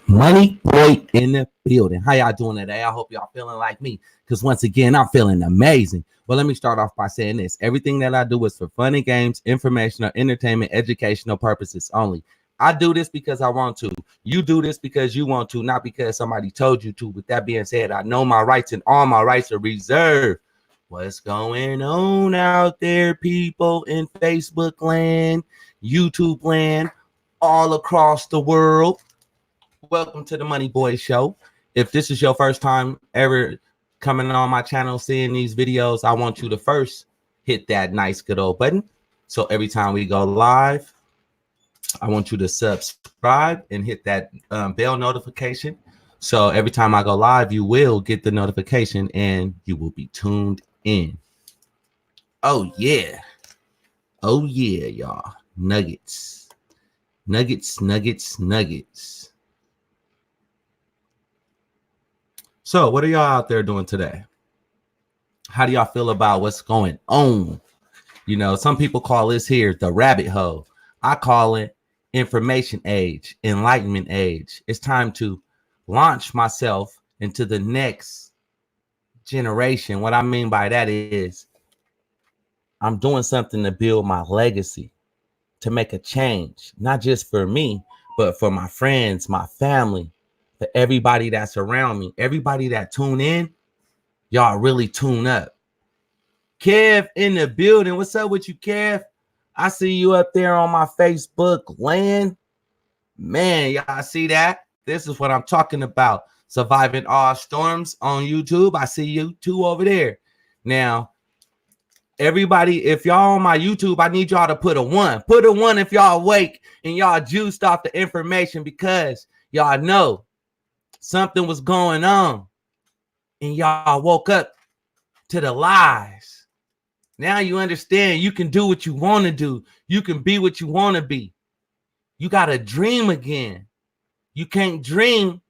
Money boy in the building. How y'all doing today? I hope y'all feeling like me, because once again, I'm feeling amazing. Well, let me start off by saying this. Everything that I do is for fun and games, informational, entertainment, educational purposes only. I do this because I want to. You do this because you want to, not because somebody told you to. With that being said, I know my rights and all my rights are reserved. What's going on out there, people in Facebook land, YouTube land, all across the world? Welcome to the Money Boy Show. If this is your first time ever coming on my channel, seeing these videos, I want you to first hit that nice good old button. So every time we go live, I want you to subscribe and hit that bell notification. So every time I go live, you will get the notification and you will be tuned in. Oh yeah. Oh yeah, y'all. Nuggets. Nuggets, nuggets, nuggets. So what are y'all out there doing today? How do y'all feel about what's going on? You know, some people call this here the rabbit hole. I call it information age, enlightenment age. It's time to launch myself into the next generation. What I mean by that is I'm doing something to build my legacy, to make a change, not just for me, but for my friends, my family, for everybody that's around me, everybody that tune in. Y'all really tune up. Kev in the building. What's up with you, Kev? I see you up there on my Facebook land. Man, y'all see that? This is what I'm talking about. Surviving all storms on YouTube. I see you too over there. Now, everybody, if y'all on my YouTube, I need y'all to put a 1. Put a 1 if y'all awake and y'all juiced off the information, because y'all know something was going on and y'all woke up to the lies. Now you understand you can do what you want to do. You can be what you want to be. You got to dream again. You can't dream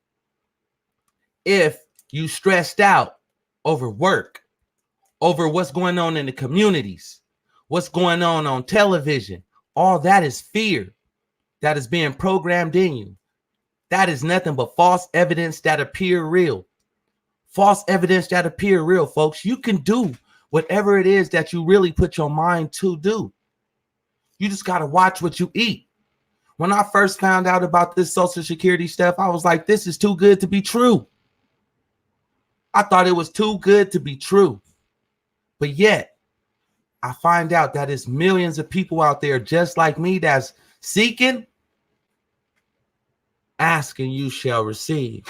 if you stressed out over work, over what's going on in the communities, what's going on television. All that is fear that is being programmed in you. That is nothing but false evidence that appear real. False evidence that appear real, folks. You can do whatever it is that you really put your mind to do. You just got to watch what you eat. When I first found out about this Social Security stuff, I was like, this is too good to be true. I thought it was too good to be true. But yet, I find out that it's millions of people out there just like me that's seeking. Ask and you shall receive.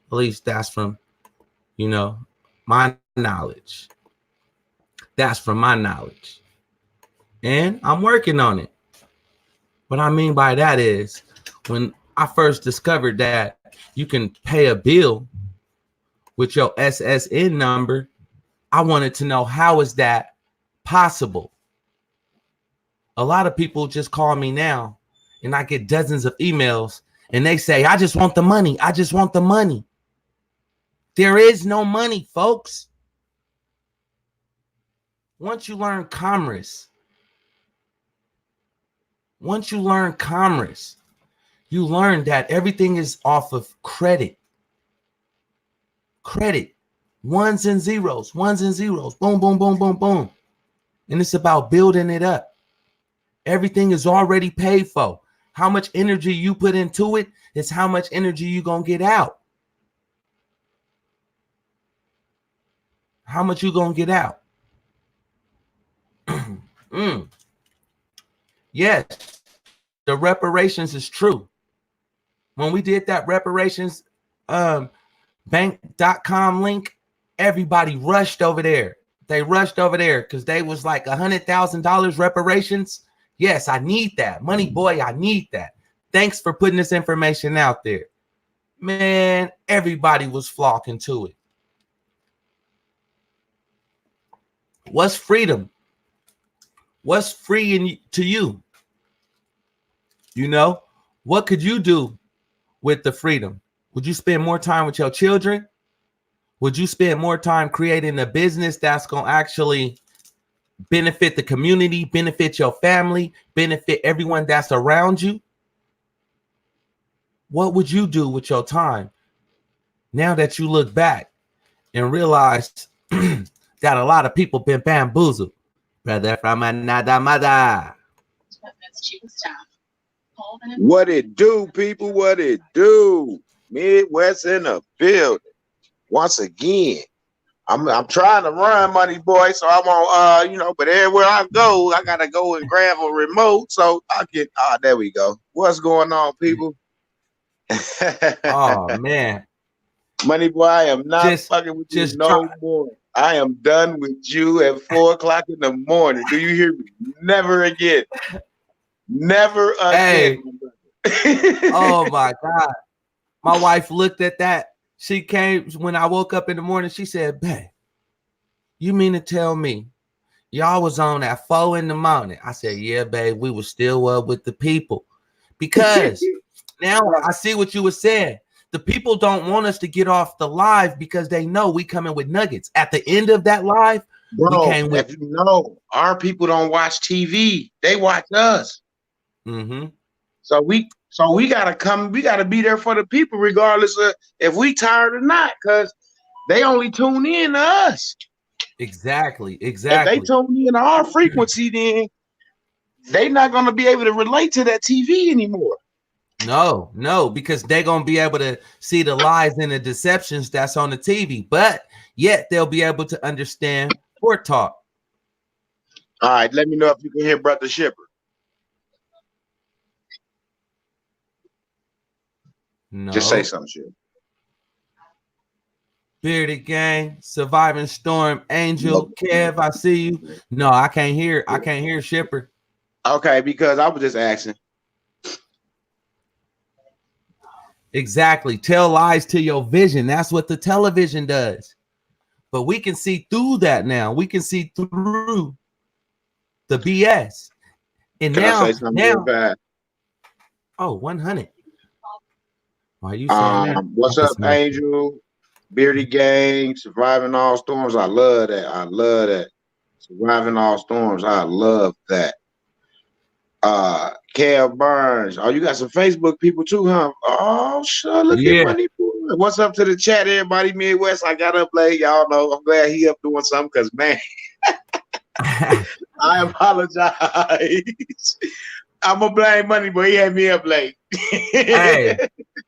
At least that's from, my knowledge. That's from my knowledge. And I'm working on it. What I mean by that is, when I first discovered that you can pay a bill with your SSN number, I wanted to know, how is that possible? A lot of people just call me now and I get dozens of emails and they say, I just want the money. I just want the money. There is no money, folks. Once you learn commerce, you learn that everything is off of credit. Credit. Ones and zeros. Boom, boom, boom, boom, boom. And it's about building it up. Everything is already paid for. How much energy you put into it is how much energy you're going to get out. How much you going to get out? Yes, the reparations is true. When we did that reparations bank.com link, everybody rushed over there. They rushed over there because they was like $100,000 reparations. Yes, I need that. Money boy, I need that. Thanks for putting this information out there. Man, everybody was flocking to it. What's freedom? What's free to you? What could you do with the freedom? Would you spend more time with your children? Would you spend more time creating a business that's going to actually benefit the community, benefit your family, benefit everyone that's around you? what would you do with your time now that you look back and realize that a lot of people been bamboozled? Brother from another mother. What it do, people? What it do? Midwest in the building. Once again, I'm trying to run, Money Boy, so I'm on you know, but everywhere I go, I gotta go and grab a remote. So I get there we go. What's going on, people? Oh man. Money Boy, I am not fucking with you no more. I am done with you at 4 o'clock in the morning. Do you hear me? Never again. Never again. Hey. Oh my God. My wife looked at that. She came when I woke up in the morning. She said, "Babe, you mean to tell me y'all was on at 4 in the morning?" I said, "Yeah, babe, we were still up with the people." Because now I see what you were saying. The people don't want us to get off the live because they know we coming with nuggets. At the end of that live, bro, we came with. If you know, our people don't watch TV; they watch us. Mm-hmm. So we gotta come. We gotta be there for the people, regardless of if we tired or not, because they only tune in to us. Exactly. If they tune in to our frequency, then they not gonna be able to relate to that TV anymore. No, because they're gonna be able to see the lies and the deceptions that's on the TV, but yet they'll be able to understand Court Talk. All right, let me know if you can hear Brother Shipper. No. Just say something, shit. Bearded Gang, Surviving Storm, Angel, Kev, I see you. No, I can't hear. I can't hear Shipper. Okay, because I was just asking. Exactly. Tell lies to your vision. That's what the television does. But we can see through that now. We can see through the BS. And can now, I say something bad? Oh, 100. Why are you saying that? What's up, Angel? Beardy Gang, Surviving All Storms. I love that. I love that. Surviving All Storms. I love that. Kev Burns. Oh, you got some Facebook people too, huh? Oh, sure. Look at Money Boy. What's up to the chat, everybody? Midwest. I got up late. Y'all know. I'm glad he up doing something because, man, I apologize. I'm gonna blame Money Boy. He had me up late.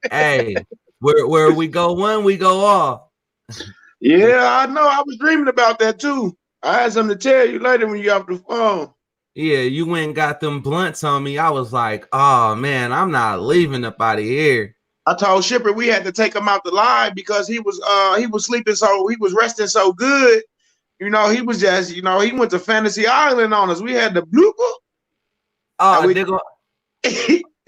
hey, where we go one, we go all. Yeah, I know. I was dreaming about that too. I had something to tell you later when you off the phone. Yeah, you went and got them blunts on me. I was like, oh man, I'm not leaving up out of here. I told Shipper we had to take him out the live because he was sleeping, so he was resting so good. You know, he was just, you know, he went to Fantasy Island on us. We had the blooper. Oh,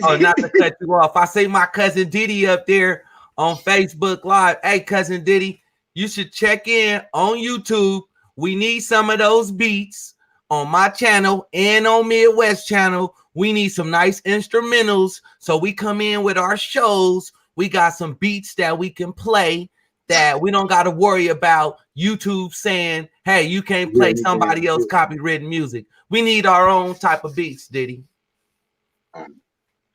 oh, not to cut you off. I see my cousin Diddy up there on Facebook Live. Hey, cousin Diddy, you should check in on YouTube. We need some of those beats on my channel and on Midwest channel. We need some nice instrumentals. So we come in with our shows. We got some beats that we can play that we don't got to worry about YouTube saying, hey, you can't play somebody else copywritten music. We need our own type of beats, Diddy.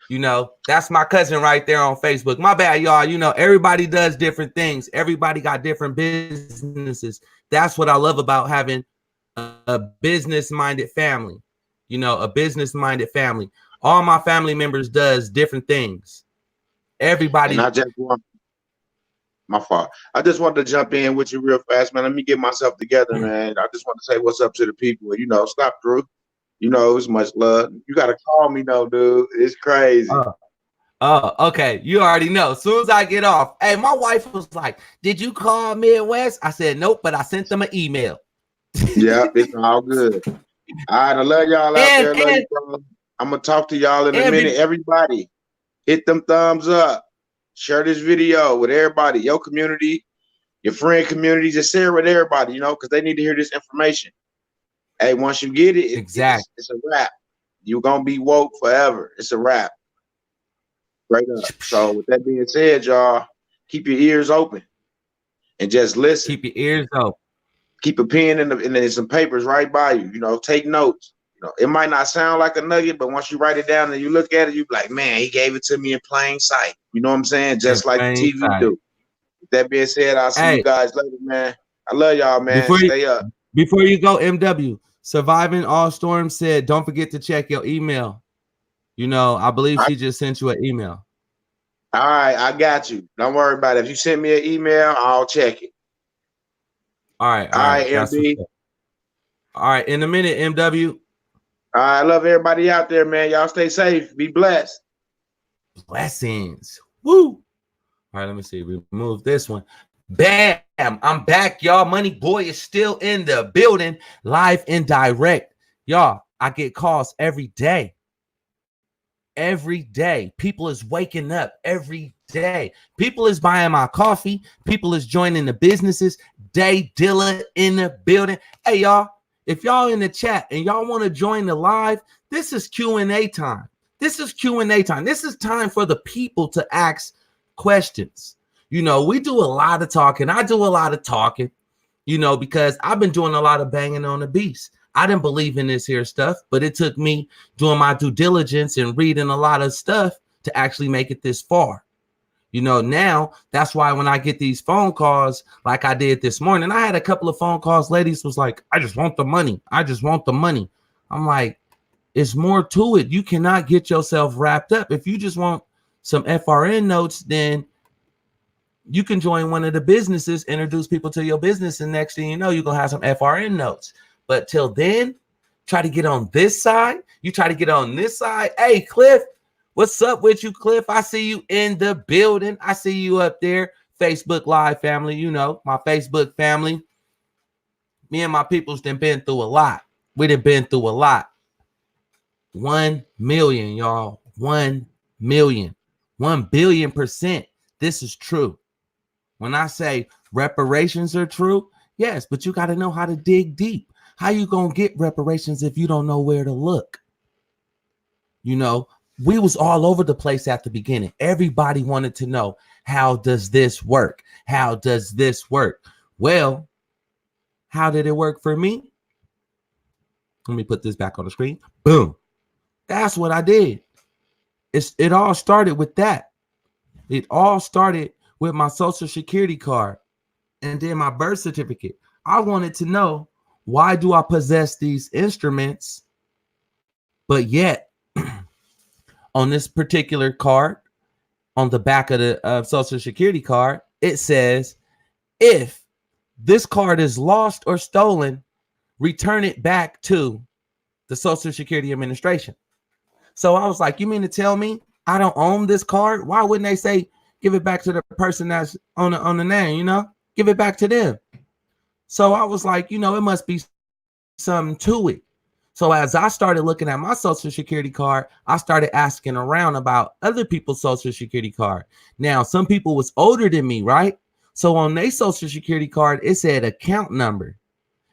You know, that's my cousin right there on Facebook. My bad, y'all. You know, everybody does different things. Everybody got different businesses. That's what I love about having a business-minded family. You know, a business-minded family. All my family members does different things. Everybody. My fault. I just wanted to jump in with you real fast, man. Let me get myself together, man. I just want to say what's up to the people. You know, stop, Drew. You know, it's much love. You got to call me, though, dude. It's crazy. Oh, okay. You already know. As soon as I get off, hey, my wife was like, did you call Midwest? I said, nope, but I sent them an email. Yeah, it's all good. All right, I love y'all out there. Love you, bro. I'm going to talk to y'all in a minute. Everybody, hit them thumbs up. Share this video with everybody, your community, your friend community. Just share it with everybody, you know, because they need to hear this information. Hey, once you get it, it's a wrap. You're going to be woke forever. It's a wrap. Right up. So with that being said, y'all, keep your ears open and just listen. Keep your ears open. Keep a pen and some papers right by you. You know, take notes. You No, it might not sound like a nugget, but once you write it down and you look at it, you be like, man, he gave it to me in plain sight. You know what I'm saying? Just like the TV do. With that being said, I'll see you guys later, man. I love y'all, man. Stay up. Before you go, MW, Surviving All Storms said, don't forget to check your email. You know, I believe she just sent you an email. All right, I got you. Don't worry about it. If you send me an email, I'll check it. All right, MB. All right, in a minute, MW. I love everybody out there, man. Y'all stay safe. Be blessed. Blessings. Woo. All right, let me see. Remove this one. Bam. I'm back, y'all. Money Boy is still in the building, live and direct. Y'all, I get calls every day. Every day. People is waking up every day. People is buying my coffee. People is joining the businesses. Day Dilla in the building. Hey, y'all. If y'all in the chat and y'all want to join the live, this is Q&A time. This is Q&A time. This is time for the people to ask questions. You know, we do a lot of talking. I do a lot of talking, you know, because I've been doing a lot of banging on the beast. I didn't believe in this here stuff, but it took me doing my due diligence and reading a lot of stuff to actually make it this far. You know, now that's why when I get these phone calls like I did this morning, I had a couple of phone calls. Ladies was like, I just want the money. I just want the money. I'm like, it's more to it. You cannot get yourself wrapped up. If you just want some FRN notes, then you can join one of the businesses, introduce people to your business, and next thing you know, you're going to have some FRN notes. But till then, try to get on this side. You try to get on this side. Hey, Cliff. What's up with you, Cliff? I see you in the building. I see you up there. Facebook Live family, you know, my Facebook family. Me and my people's done been through a lot. We done been through a lot. 1 million, y'all. 1 million. 1 billion%. This is true. When I say reparations are true, yes, but you got to know how to dig deep. How you going to get reparations if you don't know where to look? You know, we was all over the place at the beginning. Everybody wanted to know, how does this work? How does this work? Well, how did it work for me? Let me put this back on the screen. Boom. That's what I did. It all started with that. It all started with my social security card and then my birth certificate. I wanted to know, why do I possess these instruments, but yet on this particular card, on the back of the social security card, it says, if this card is lost or stolen, return it back to the Social Security Administration. So I was like, you mean to tell me I don't own this card? Why wouldn't they say, give it back to the person that's on the name, you know? Give it back to them. So I was like, you know, it must be something to it. So as I started looking at my social security card, I started asking around about other people's social security card. Now, some people was older than me, right? So on their social security card, it said account number.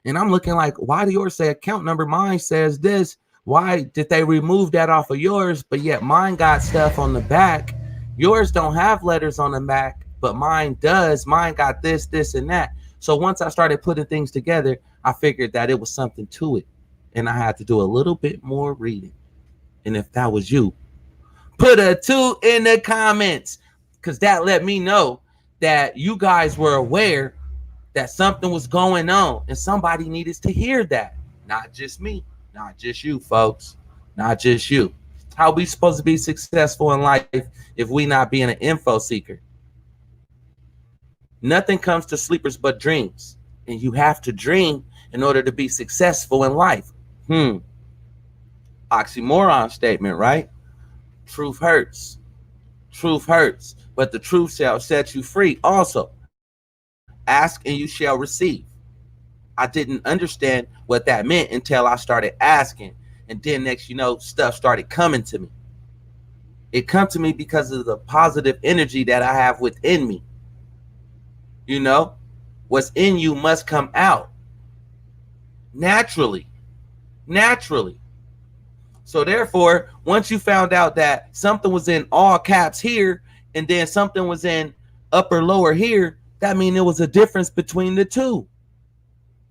And I'm looking like, why do yours say account number? Mine says this. Why did they remove that off of yours? But yet mine got stuff on the back. Yours don't have letters on the back, but mine does. Mine got this, this, and that. So once I started putting things together, I figured that it was something to it. And I had to do a little bit more reading. And if that was you, put a 2 in the comments, because that let me know that you guys were aware that something was going on and somebody needed to hear that. Not just me, not just you, folks, not just you. How we supposed to be successful in life if we not being an info seeker? Nothing comes to sleepers but dreams. And you have to dream in order to be successful in life. Oxymoron statement, right? Truth hurts. Truth hurts, but the truth shall set you free. Also, ask and you shall receive. I didn't understand what that meant until I started asking. And then next, you know, stuff started coming to me. It come to me because of the positive energy that I have within me. You know, what's in you must come out naturally. Naturally. So therefore, once you found out that something was in all caps here and then something was in upper lower here, that means there was a difference between the two.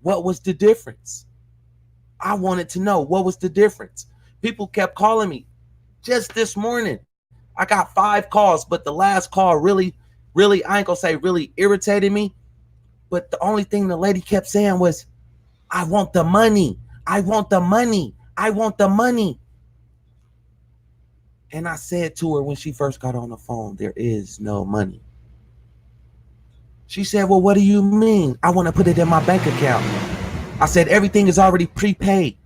What was the difference? I wanted to know what was the difference. People kept calling me. Just this morning, I got 5 calls, but the last call really, I ain't gonna say really irritated me. But the only thing the lady kept saying was, I want the money. I want the money. I want the money. And I said to her when she first got on the phone, there is no money. She said, well, what do you mean? I want to put it in my bank account. I said, everything is already prepaid.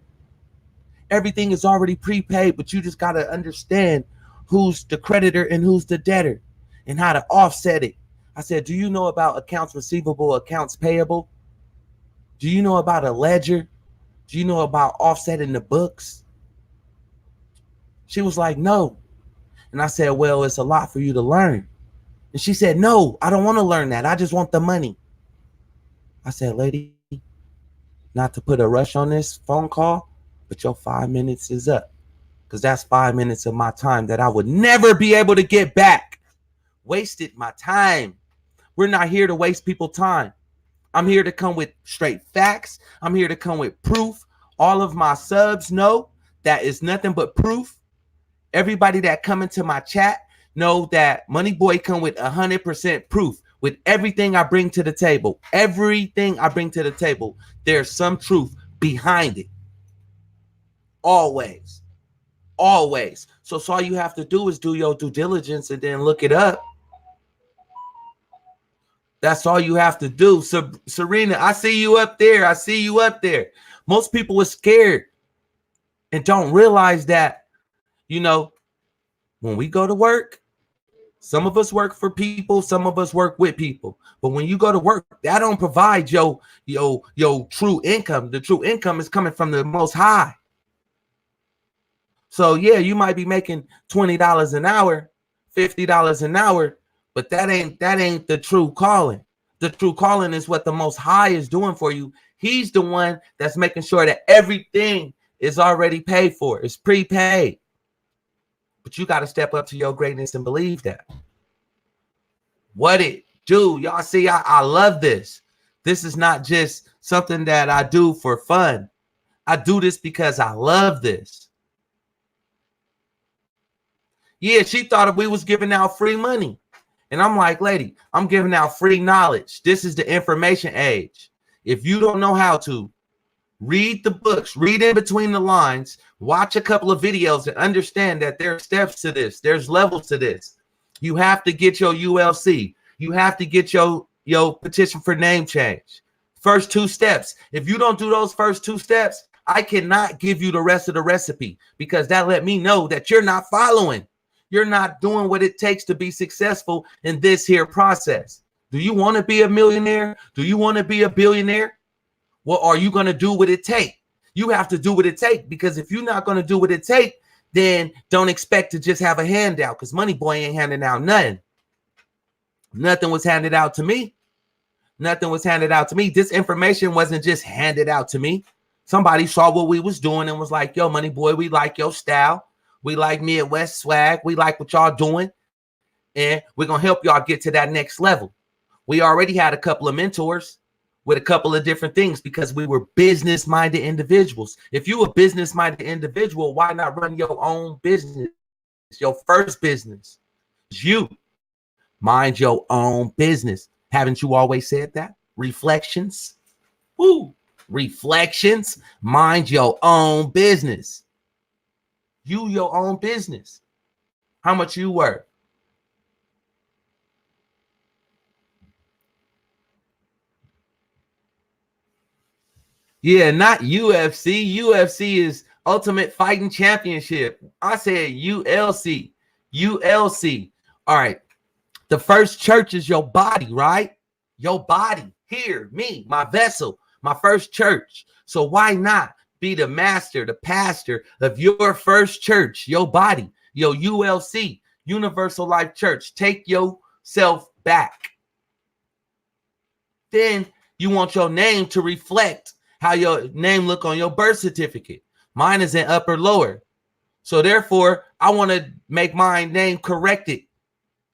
Everything is already prepaid, but you just got to understand who's the creditor and who's the debtor and how to offset it. I said, do you know about accounts receivable, accounts payable? Do you know about a ledger? Do you know about offsetting the books? She was like, no. And I said, well, it's a lot for you to learn. And she said, no, I don't want to learn that. I just want the money. I said, lady, not to put a rush on this phone call, but your 5 minutes is up. Because that's 5 minutes of my time that I would never be able to get back. Wasted my time. We're not here to waste people's time. I'm here to come with straight facts. I'm here to come with proof. All of my subs know that is nothing but proof. Everybody that come into my chat know that Money Boy come with 100% proof with everything I bring to the table. Everything I bring to the table, there's some truth behind it. Always. Always. So all you have to do is do your due diligence and then look it up. That's all you have to do. So, Serena, I see you up there. I see you up there. Most people are scared and don't realize that, you know, when we go to work, some of us work for people, some of us work with people. But when you go to work, that don't provide your true income. The true income is coming from the Most High. So yeah, you might be making $20 an hour, $50 an hour, but that ain't the true calling. The true calling is what the Most High is doing for you. He's the one that's making sure that everything is already paid for. It's prepaid. But you got to step up to your greatness and believe that. What it do? Y'all see, I love this. This is not just something that I do for fun. I do this because I love this. Yeah, she thought we was giving out free money. And I'm like, lady, I'm giving out free knowledge. This is the information age. If you don't know how to read the books, read in between the lines, watch a couple of videos and understand that there are steps to this. There's levels to this. You have to get your ULC. You have to get your petition for name change. First 2 steps. If you don't do those first 2 steps, I cannot give you the rest of the recipe because that let me know that you're not following. You're not doing what it takes to be successful in this here process. Do you want to be a millionaire? Do you want to be a billionaire? Well, are you going to do what it takes? You have to do what it takes, because if you're not going to do what it takes, then don't expect to just have a handout, because Money Boy ain't handing out nothing. Nothing was handed out to me. Nothing was handed out to me. This information wasn't just handed out to me. Somebody saw what we was doing and was like, yo, Money Boy, we like your style. We like Midwest swag. We like what y'all doing. And we're going to help y'all get to that next level. We already had a couple of mentors with a couple of different things because we were business-minded individuals. If you a business-minded individual, why not run your own business? Your first business is you. Mind your own business. Haven't you always said that? Reflections. Woo. Reflections. Mind your own business. You your own business. How much you worth? Yeah, not UFC. UFC is Ultimate Fighting Championship. I said ULC. ULC. All right. The first church is your body, right? Your body. Here, me, my vessel, my first church. So why not be the master, the pastor of your first church, your body, your ULC, Universal Life Church? Take yourself back. Then you want your name to reflect how your name look on your birth certificate. Mine is in upper lower. So therefore, I want to make my name corrected.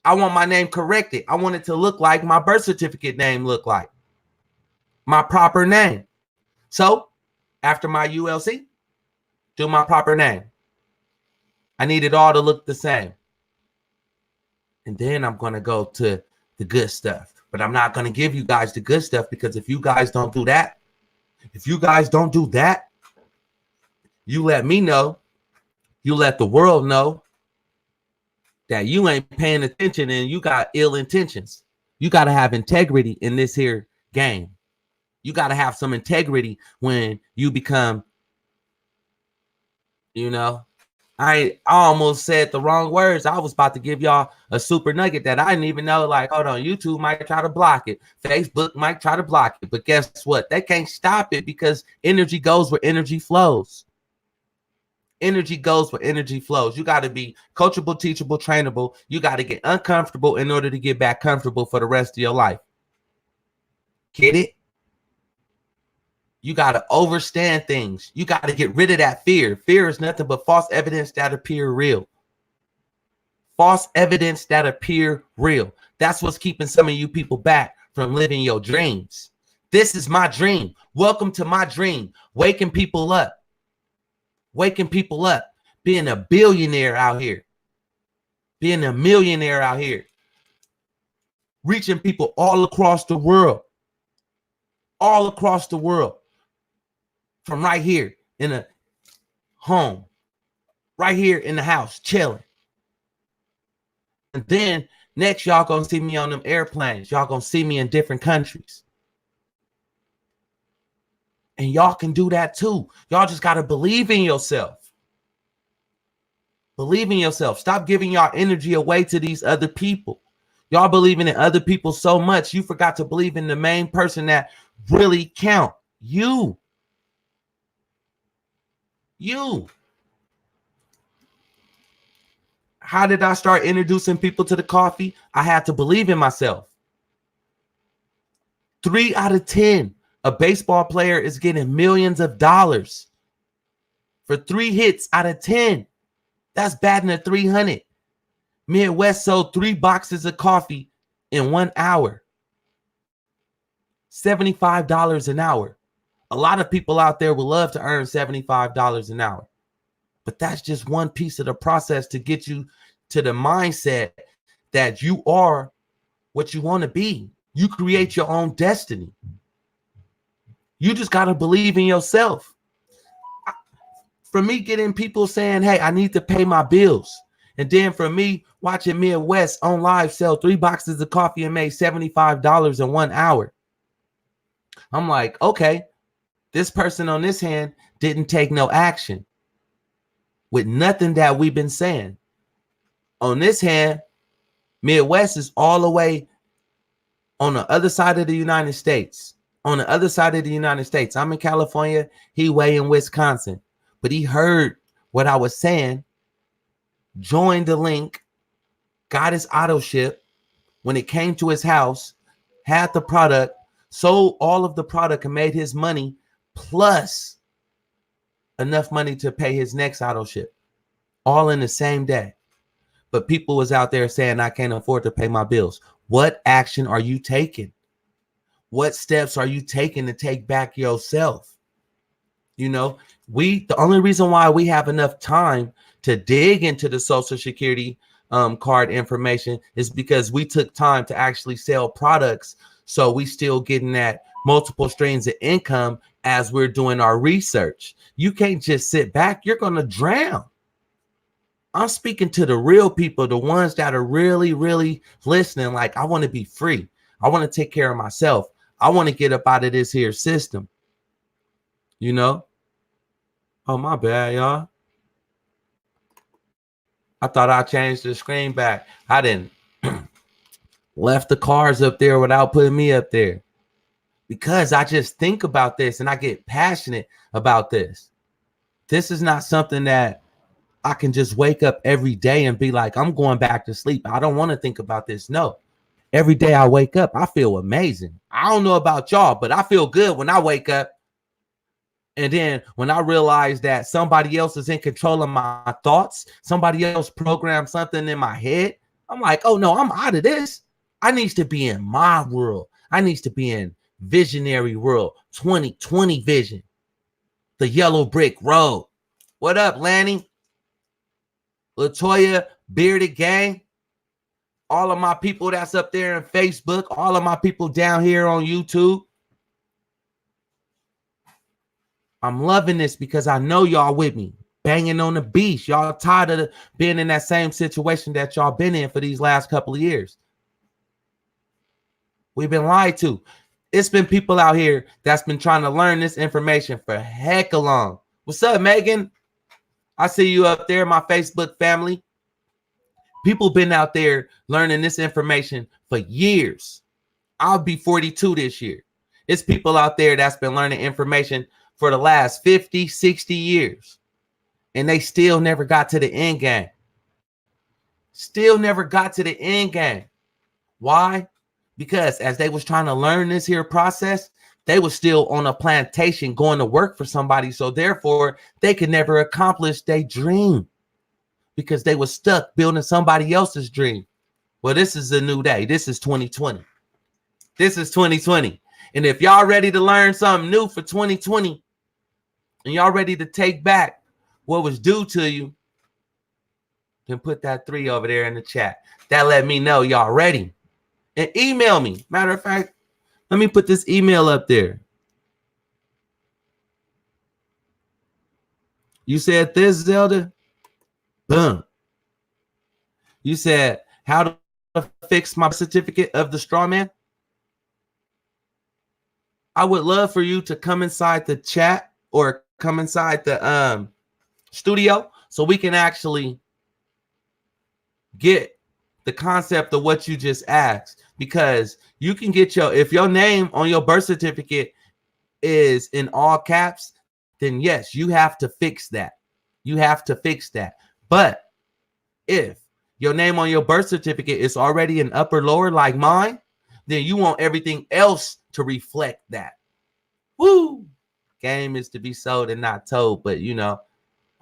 I want my name corrected. I want it to look like my birth certificate name look like. My proper name. So after my ULC, do my proper name. I need it all to look the same. And then I'm going to go to the good stuff. But I'm not going to give you guys the good stuff, because if you guys don't do that, you let me know, you let the world know that you ain't paying attention and you got ill intentions. You got to have integrity in this here game. You got to have some integrity when you become, I almost said the wrong words. I was about to give y'all a super nugget that I didn't even know. Like, hold on, YouTube might try to block it. Facebook might try to block it. But guess what? They can't stop it, because energy goes where energy flows. Energy goes where energy flows. You got to be coachable, teachable, trainable. You got to get uncomfortable in order to get back comfortable for the rest of your life. Get it? You got to understand things. You got to get rid of that fear. Fear is nothing but false evidence that appear real. False evidence that appear real. That's what's keeping some of you people back from living your dreams. This is my dream. Welcome to my dream. Waking people up. Waking people up. Being a billionaire out here. Being a millionaire out here. Reaching people all across the world. All across the world. From right here in a home, right here in the house, chilling. And then next, y'all gonna see me on them airplanes. Y'all gonna see me in different countries. And y'all can do that too. Y'all just gotta believe in yourself. Believe in yourself. Stop giving y'all energy away to these other people. Y'all believing in other people so much, you forgot to believe in the main person that really count. You. How did I start introducing people to the coffee? I had to believe in myself. 3 out of 10, a baseball player is getting millions of dollars for 3 hits out of 10. That's batting at 300. Midwest sold 3 boxes of coffee in 1 hour. $75 an hour. A lot of people out there would love to earn $75 an hour. But that's just one piece of the process to get you to the mindset that you are what you want to be. You create your own destiny. You just got to believe in yourself. For me, getting people saying, hey, I need to pay my bills. And then for me, watching Midwest on live sell 3 boxes of coffee and made $75 in 1 hour. I'm like, okay. This person on this hand didn't take no action with nothing that we've been saying. On this hand, Midwest is all the way on the other side of the United States. On the other side of the United States. I'm in California. He way in Wisconsin. But he heard what I was saying, joined the link, got his auto ship. When it came to his house, had the product, sold all of the product and made his money, plus enough money to pay his next auto ship, all in the same day. But people was out there saying, I can't afford to pay my bills. What action are you taking? What steps are you taking to take back yourself? The only reason why we have enough time to dig into the Social Security card information is because we took time to actually sell products. So we still getting that multiple streams of income as we're doing our research. You can't just sit back. You're going to drown. I'm speaking to the real people, the ones that are really, really listening. Like, I want to be free. I want to take care of myself. I want to get up out of this here system. Oh, my bad, y'all. I thought I changed the screen back. I didn't. Left the cars up there without putting me up there. Because I just think about this and I get passionate about this. This is not something that I can just wake up every day and be like, I'm going back to sleep. I don't want to think about this. No. Every day I wake up, I feel amazing. I don't know about y'all, but I feel good when I wake up. And then when I realize that somebody else is in control of my thoughts, somebody else programmed something in my head, I'm like, oh no, I'm out of this. I need to be in my world. I need to be in visionary world, 2020 vision. the yellow brick road. What up, Lanny? Latoya, Bearded Gang. All of my people that's up there on Facebook. All of my people down here on YouTube. I'm loving this because I know y'all with me. Banging on the beach. Y'all tired of being in that same situation that y'all been in for these last couple of years. We've been lied to. It's been people out here that's been trying to learn this information for heck long. What's up, Megan? I see you up there, my Facebook family. People been out there learning this information for years. I'll be 42 this year. It's people out there that's been learning information for the last 50, 60 years. And they still never got to the end game. Still never got to the end game. Why? Because as they was trying to learn this here process, they was still on a plantation going to work for somebody. So therefore, they could never accomplish their dream because they were stuck building somebody else's dream. Well, this is a new day. This is 2020. This is 2020. And if y'all ready to learn something new for 2020 and y'all ready to take back what was due to you, then put that 3 over there in the chat. That let me know y'all ready. And email me. Matter of fact, let me put this email up there. You said this, Zelda? Boom. You said how to fix my certificate of the straw man? I would love for you to come inside the chat or come inside the studio so we can actually get the concept of what you just asked, because you can get if your name on your birth certificate is in all caps, then yes, you have to fix that. You have to fix that. But if your name on your birth certificate is already in upper lower like mine, then you want everything else to reflect that. Woo! Game is to be sold and not told, but you know,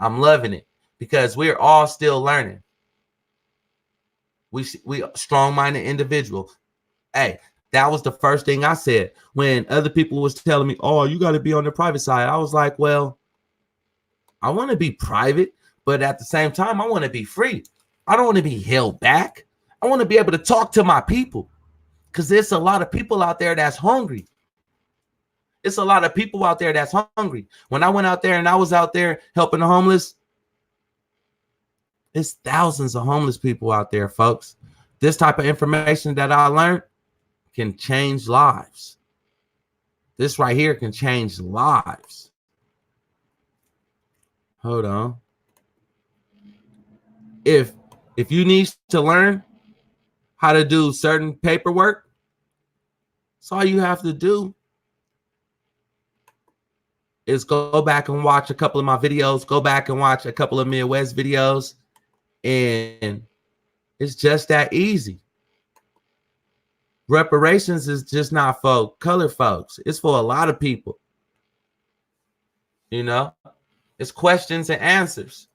I'm loving it because we're all still learning. We strong-minded individuals. Hey, that was the first thing I said when other people was telling me, oh, you got to be on the private side. I was like, well, I want to be private, but at the same time, I want to be free. I don't want to be held back. I want to be able to talk to my people because there's a lot of people out there that's hungry. It's a lot of people out there that's hungry. When I went out there and I was out there helping the homeless, there's thousands of homeless people out there, folks. This type of information that I learned can change lives. This right here can change lives. Hold on. If you need to learn how to do certain paperwork, that's all you have to do is go back and watch a couple of my videos, go back and watch a couple of Midwest videos, and it's just that easy. Reparations is just not for colored folks. It's for a lot of people. You know, it's questions and answers.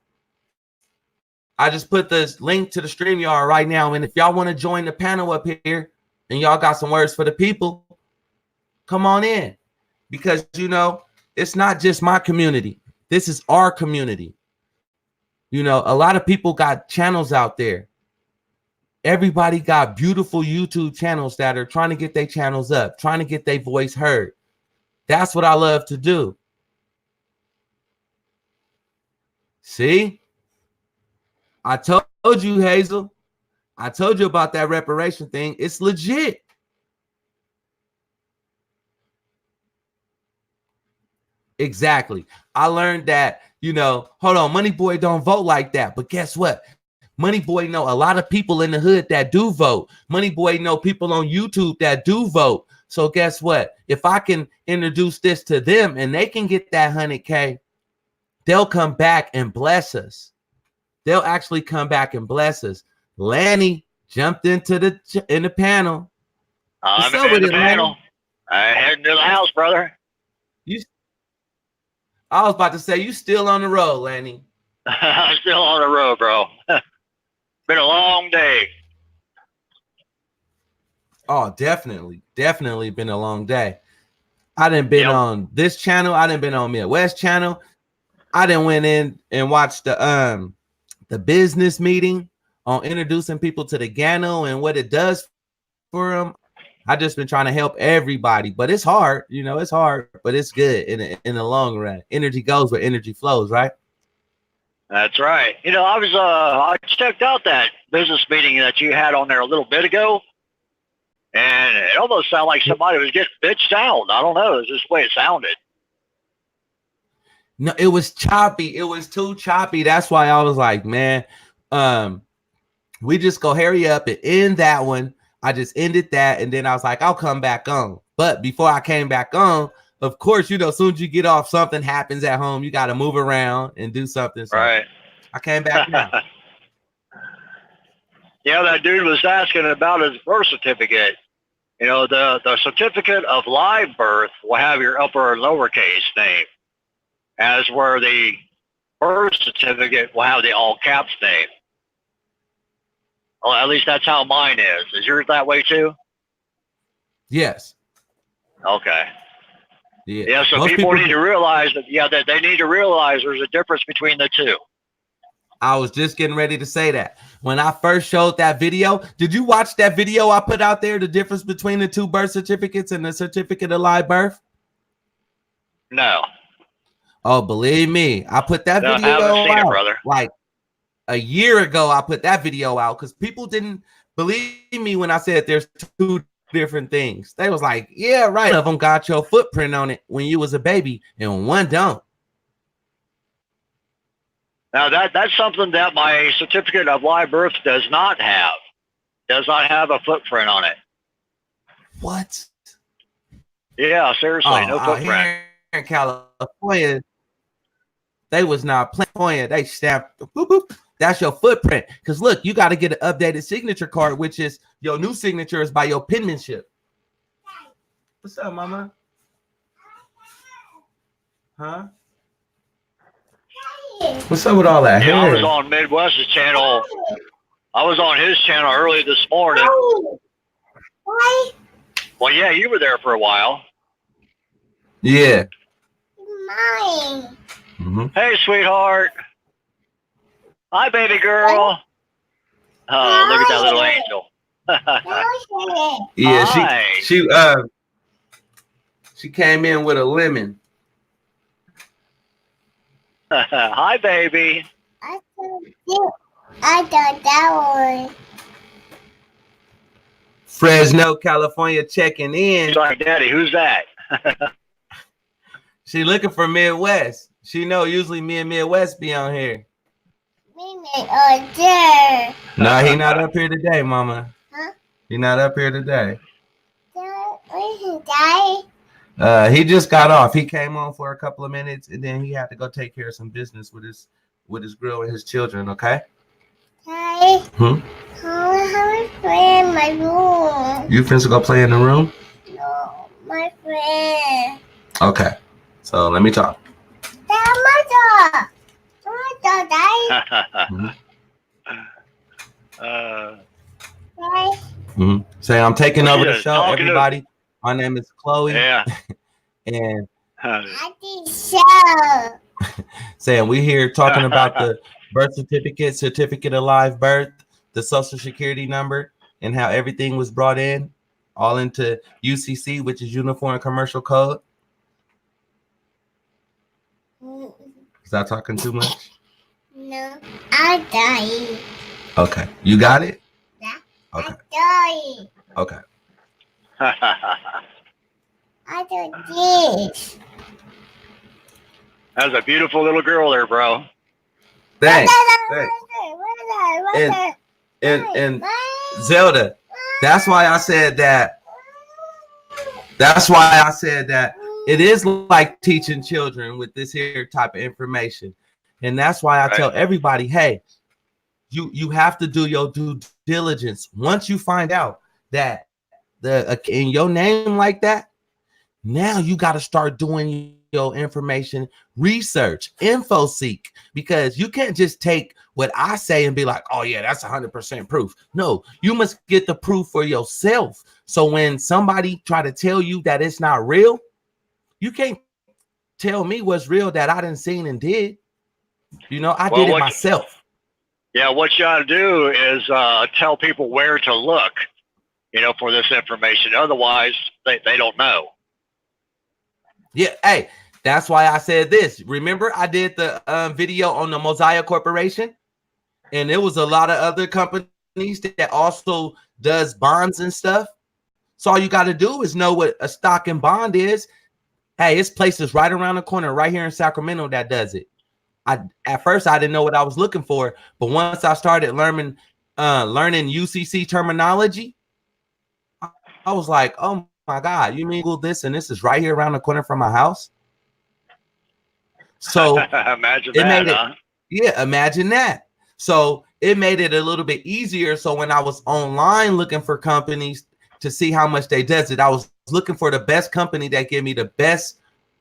I just put this link to the StreamYard right now. And if y'all want to join the panel up here and y'all got some words for the people, come on in. Because, you know, it's not just my community. This is our community. You know, a lot of people got channels out there. Everybody got beautiful YouTube channels that are trying to get their channels up, trying to get their voice heard. That's what I love to do. See? I told you, Hazel. I told you about that reparation thing. It's legit. Exactly. I learned that, you know, hold on, Money Boy don't vote like that. But guess what? Money Boy know a lot of people in the hood that do vote. Money Boy know people on YouTube that do vote. So guess what? If I can introduce this to them and they can get that 100K, they'll come back and bless us. They'll actually come back and bless us. Lanny jumped into the panel. I'm in the panel. I heading to the house, brother. I was about to say, you still on the road, Lanny. I'm still on the road, bro. Been a long day. Oh, definitely been a long day. I done been on this channel. I done been on Midwest channel. I done went in and watched the business meeting on introducing people to the Gano and what it does for them. I just been trying to help everybody, but it's hard. You know, it's hard, but it's good in the long run. Energy goes where energy flows, right? That's right. You know, I checked out that business meeting that you had on there a little bit ago, and it almost sounded like somebody was getting bitched out. I don't know. It's just the way it sounded. No, it was choppy. It was too choppy. That's why I was like, man, we just go hurry up and end that one. I just ended that, and then I was like, I'll come back on. But before I came back on, of course, you know, as soon as you get off, something happens at home. You got to move around and do something. So right. I came back now. Yeah, that dude was asking about his birth certificate. You know, the certificate of live birth will have your upper and lowercase name, as where the birth certificate will have the all caps name. Well, at least that's how mine is. Is yours that way too? Yes. Okay. Yeah. Yeah. So people need to realize that. Yeah, that they need to realize there's a difference between the two. I was just getting ready to say that. When I first showed that video, did you watch that video I put out there? The difference between the two birth certificates and the certificate of live birth? No. Oh, believe me, I put that video I haven't seen out, it, brother. Like a year ago. I put that video out because people didn't believe me when I said there's two different things. They was like, yeah, right. One of them got your footprint on it when you was a baby, and one don't. Now that's something that my certificate of live birth does not have. Does not have a footprint on it. What? Yeah, seriously, no footprint. Here in California, they was not playing. They stamped. Boop, boop. That's your footprint. Because look, you got to get an updated signature card, which is your new signature is by your penmanship. What's up, mama? Huh? What's up with all that hair? I was on Midwest's channel. I was on his channel early this morning. Well, yeah, you were there for a while. Yeah. Mine. Mm-hmm. Hey, sweetheart. Hi, baby girl. Oh, look at that little angel. Yeah, Hi. she came in with a lemon. Hi, baby. I thought that one. Fresno, California, checking in. Sorry, Daddy, who's that? She looking for Midwest. She know usually me and Midwest be on here. There. No, he not up here today, mama. Huh? He not up here today. Where's he die? He just got off. He came on for a couple of minutes and then he had to go take care of some business with his girl and his children, okay? Hi. Hmm? I play in my room. You finna go play in the room? No, my friend. Okay. So let me talk. Mother died. Mm-hmm. Say I'm taking over the show, talking to- everybody. My name is Chloe. Yeah. And I did show. saying we here talking about the birth certificate of live birth, the social security number, and how everything was brought in all into UCC, which is Uniform Commercial Code. Is that talking too much? No, I died. Okay. You got it? Yeah. Okay. I died. Okay. I did this. That's a beautiful little girl there, bro. Thanks. Thanks. And Zelda, that's why I said that. That's why I said that it is like teaching children with this here type of information. And that's why I tell everybody, hey, you have to do your due diligence. Once you find out that in your name like that, now you got to start doing your information research, info seek, because you can't just take what I say and be like, oh yeah, that's 100% proof. No, you must get the proof for yourself. So when somebody try to tell you that it's not real, You can't tell me what's real that I didn't seen and did. You know, I did it myself. Yeah, what you got to do is tell people where to look, you know, for this information. Otherwise, they don't know. Yeah, hey, that's why I said this. Remember, I did the video on the Mosiah Corporation, and there was a lot of other companies that also does bonds and stuff. So all you got to do is know what a stock and bond is. Hey, it's places right around the corner, right here in Sacramento, that does it. At first I didn't know what I was looking for, but once I started learning UCC terminology, I was like, oh my God, you mean Google this and this is right here around the corner from my house? So imagine that, huh? Yeah, imagine that. So it made it a little bit easier. So when I was online looking for companies to see how much they does it, I was looking for the best company that gave me the best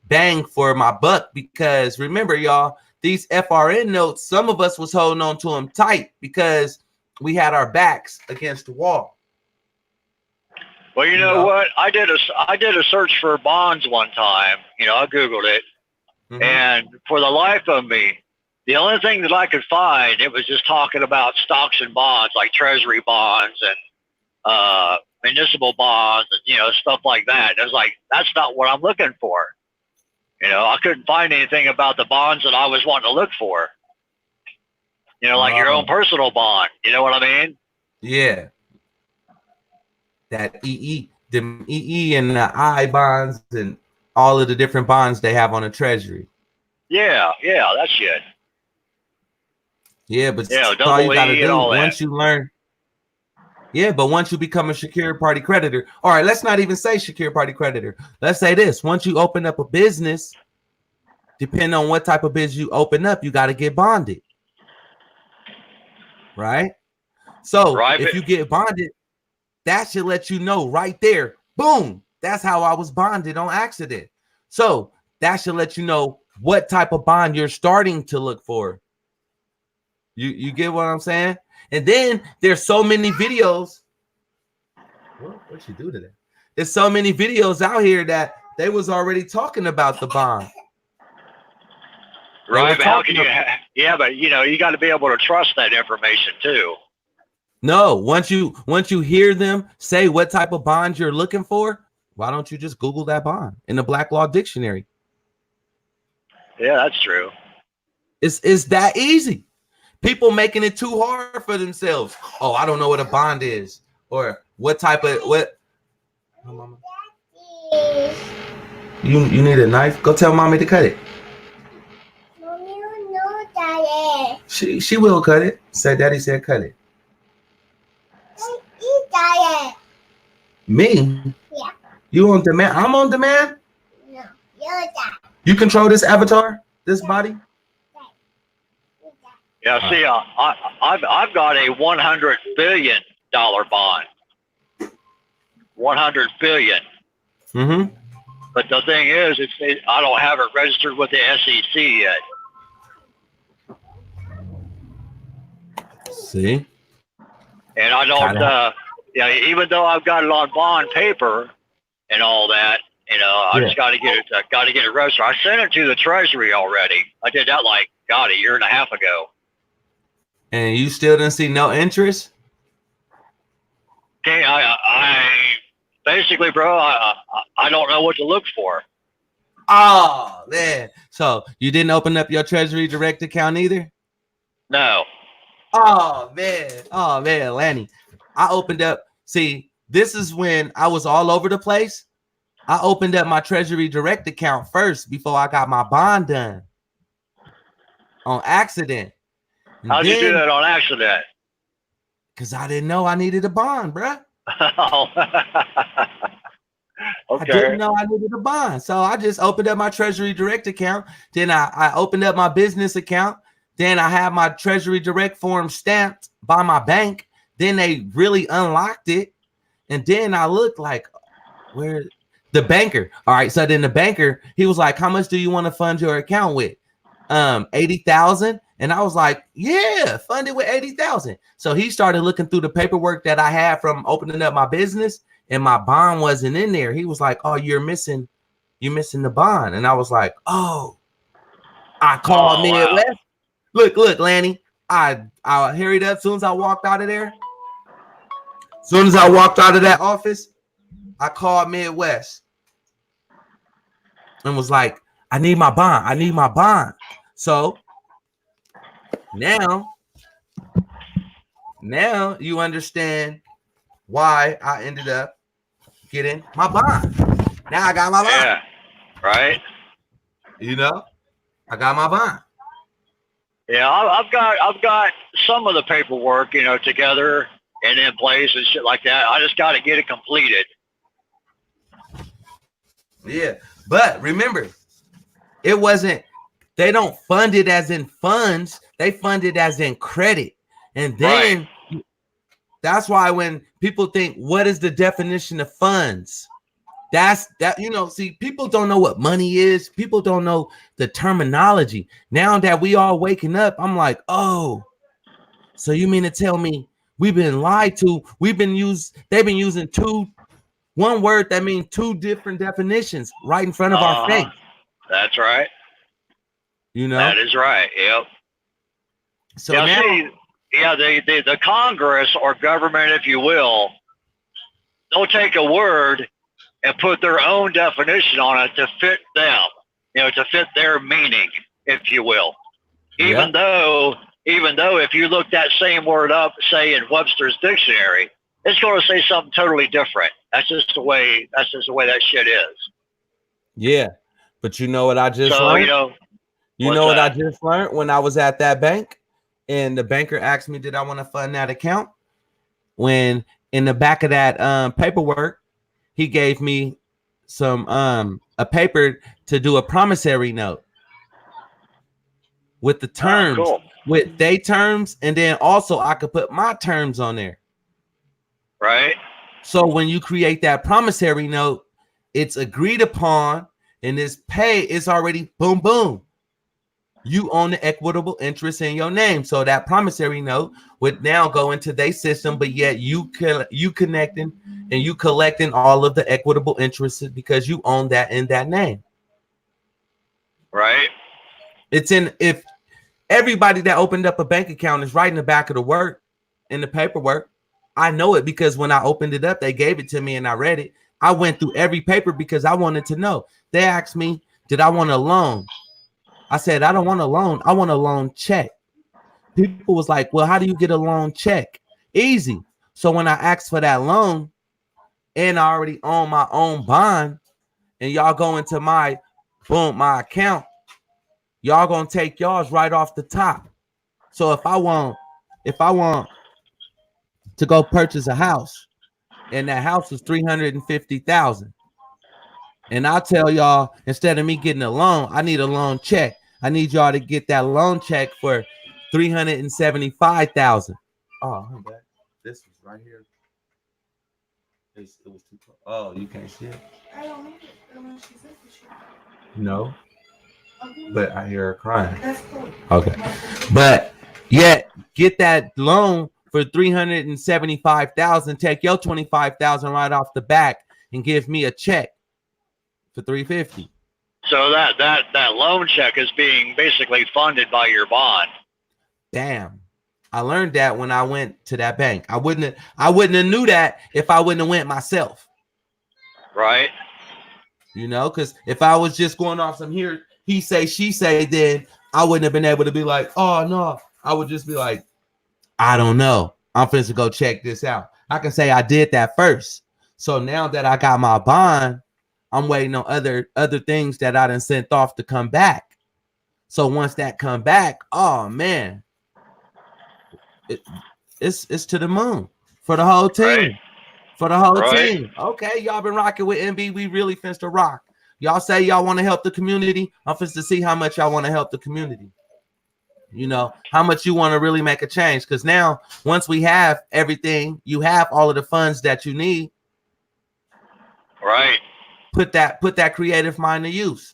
bang for my buck. Because remember, y'all, these FRN notes, some of us was holding on to them tight because we had our backs against the wall. Well, you know what? I did a search for bonds one time. You know, I Googled it. And for the life of me, the only thing that I could find, it was just talking about stocks and bonds, like treasury bonds and municipal bonds and, you know, stuff like that. And it was like, that's not what I'm looking for. You know, I couldn't find anything about the bonds that I was wanting to look for. You know, like your own personal bond. You know what I mean? Yeah. That the EE and the I bonds and all of the different bonds they have on the treasury. Yeah, that shit. Yeah, but all you gotta do once you learn. Yeah, but once you become a secured party creditor, all right, let's not even say secured party creditor. Let's say this. Once you open up a business, depending on what type of business you open up, you got to get bonded. Right? So if you get bonded, that should let you know right there. Boom. That's how I was bonded on accident. So that should let you know what type of bond you're starting to look for. You get what I'm saying? And then there's so many videos. What'd you do to that? There's so many videos out here that they was already talking about the bond. Right, but how can you? Yeah, but you know, you got to be able to trust that information too. No, once you hear them say what type of bond you're looking for, why don't you just Google that bond in the Black Law Dictionary? Yeah, that's true. It's that easy. People making it too hard for themselves. Oh, I don't know what a bond is, or what type of what. You need a knife? Go tell mommy to cut it. Mommy, no, Daddy. She will cut it. Said daddy said cut it. Daddy. Me? Yeah. You on demand? I'm on demand? No, you're Dad. You control this avatar, this body? Yeah, see, I've got a $100 billion bond. 100 billion. Mm-hmm. But the thing is, I don't have it registered with the SEC yet. See? And I don't, even though I've got it on bond paper and all that, you know, I just got to get it registered. I sent it to the Treasury already. I did that like, God, a year and a half ago. And you still didn't see no interest? Okay, I basically, bro, I don't know what to look for. Oh, man. So you didn't open up your Treasury Direct account either? No. Oh, man, Lanny. I opened up. See, this is when I was all over the place. I opened up my Treasury Direct account first before I got my bond done. On accident. How'd you do that on accident? Because I didn't know I needed a bond, bruh. Okay. I didn't know I needed a bond. So I just opened up my Treasury Direct account. Then I opened up my business account. Then I have my Treasury Direct form stamped by my bank. Then they really unlocked it. And then I looked like, where the banker. All right. So then the banker, he was like, how much do you want to fund your account with? 80,000. And I was like, yeah, fund it with 80,000. So he started looking through the paperwork that I had from opening up my business, and my bond wasn't in there. He was like, oh, you're missing you missing the bond. And I was like, oh, I called Midwest. Wow. Look, Lanny, I hurried up as soon as I walked out of there. As soon as I walked out of that office, I called Midwest and was like, I need my bond. So now you understand why I ended up getting my bond. Now I got my bond. Yeah, right. You know, I got my bond. Yeah, I've got some of the paperwork, together and in place and shit like that. I just got to get it completed. Yeah, but remember, it wasn't. They don't fund it as in funds. They fund it as in credit, and then that's why when people think, "What is the definition of funds?" That's that. See, people don't know what money is. People don't know the terminology. Now that we all waking up, I'm like, oh, so you mean to tell me we've been lied to? They've been using one word that means two different definitions right in front of our face. That's right. That is right. Yep. So now, the Congress or government, if you will, they'll take a word and put their own definition on it to fit them, to fit their meaning, if you will. Even though if you look that same word up, say in Webster's dictionary, it's going to say something totally different. That's just the way that shit is. Yeah, but you know what I just learned? What I just learned when I was at that bank, and the banker asked me, did I want to fund that account? When in the back of that paperwork, he gave me some a paper to do a promissory note with the terms, with their terms, and then also I could put my terms on there. Right. So when you create that promissory note, it's agreed upon, and it's already boom, boom. You own the equitable interest in your name. So that promissory note would now go into their system, but yet you connecting and you collecting all of the equitable interests because you own that in that name. Right. If everybody that opened up a bank account is right in the back of the work in the paperwork, I know it because when I opened it up, they gave it to me and I read it. I went through every paper because I wanted to know. They asked me, did I want a loan? I said, I don't want a loan. I want a loan check. People was like, well, how do you get a loan check? Easy. So when I asked for that loan and I already own my own bond and y'all go into my account, y'all gonna take y'all's right off the top. So if I want to go purchase a house and that house is $350,000, and I'll tell y'all, instead of me getting a loan, I need a loan check. I need y'all to get that loan check for $375,000. Oh, this was right here. It was too close. Oh, you can't see it? I don't need it. No. But I hear her crying. That's cool. Okay. But yet, get that loan for $375,000. Take your $25,000 right off the back and give me a check for $350,000. So that loan check is being basically funded by your bond. Damn. I learned that when I went to that bank. I wouldn't have knew that if I wouldn't have went myself. Right. Because if I was just going off some here, he say, she say, then I wouldn't have been able to be like, oh no. I would just be like, I don't know. I'm finna go check this out. I can say I did that first. So now that I got my bond, I'm waiting on other things that I done sent off to come back. So once that come back, oh man, it's to the moon for the whole team. Right. For the whole team. Okay, y'all been rocking with MB. We really finna to rock. Y'all say y'all want to help the community. I'm finna to see how much y'all want to help the community. How much you want to really make a change. Because now, once we have everything, you have all of the funds that you need. Right. Put that creative mind to use.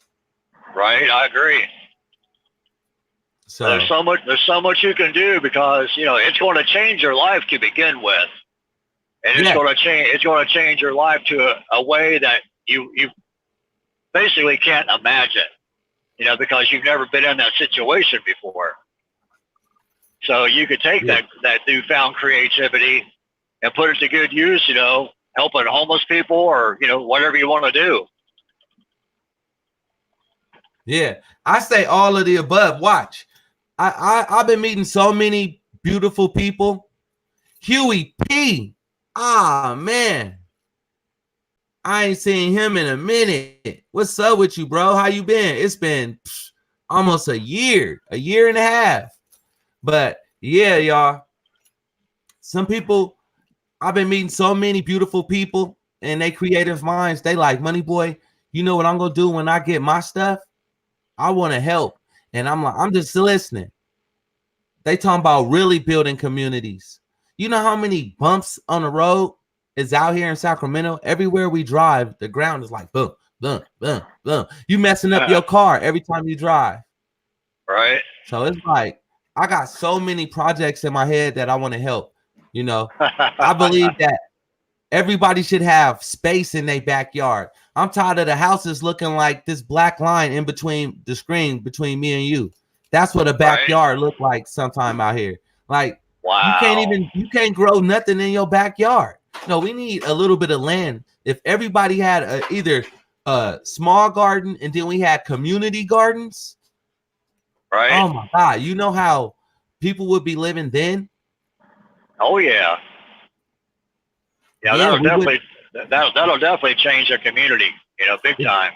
Right, I agree. So there's so much you can do because it's going to change your life to begin with, and it's going to change your life to a way that you basically can't imagine, because you've never been in that situation before. So you could take that newfound creativity and put it to good use, helping homeless people or, whatever you want to do. Yeah, I say all of the above. Watch. I've been meeting so many beautiful people. Huey P. Ah, man. I ain't seen him in a minute. What's up with you, bro? How you been? It's been almost a year and a half. But yeah, y'all. Some people, I've been meeting so many beautiful people and they creative minds. They like, Money Boy, you know what I'm going to do when I get my stuff? I want to help. And I'm like, I'm just listening. They talking about really building communities. You know how many bumps on the road is out here in Sacramento? Everywhere we drive, the ground is like boom, boom, boom, boom. You messing up your car every time you drive. Right. So it's like, I got so many projects in my head that I want to help. I believe that everybody should have space in their backyard. I'm tired of the houses looking like this black line in between the screen between me and you. That's what a backyard look like sometime out here. Like, wow. You can't grow nothing in your backyard. No, we need a little bit of land. If everybody had either a small garden and then we had community gardens. Right. Oh my God. You know how people would be living then? Oh yeah. Yeah, that'll definitely change their community, big time.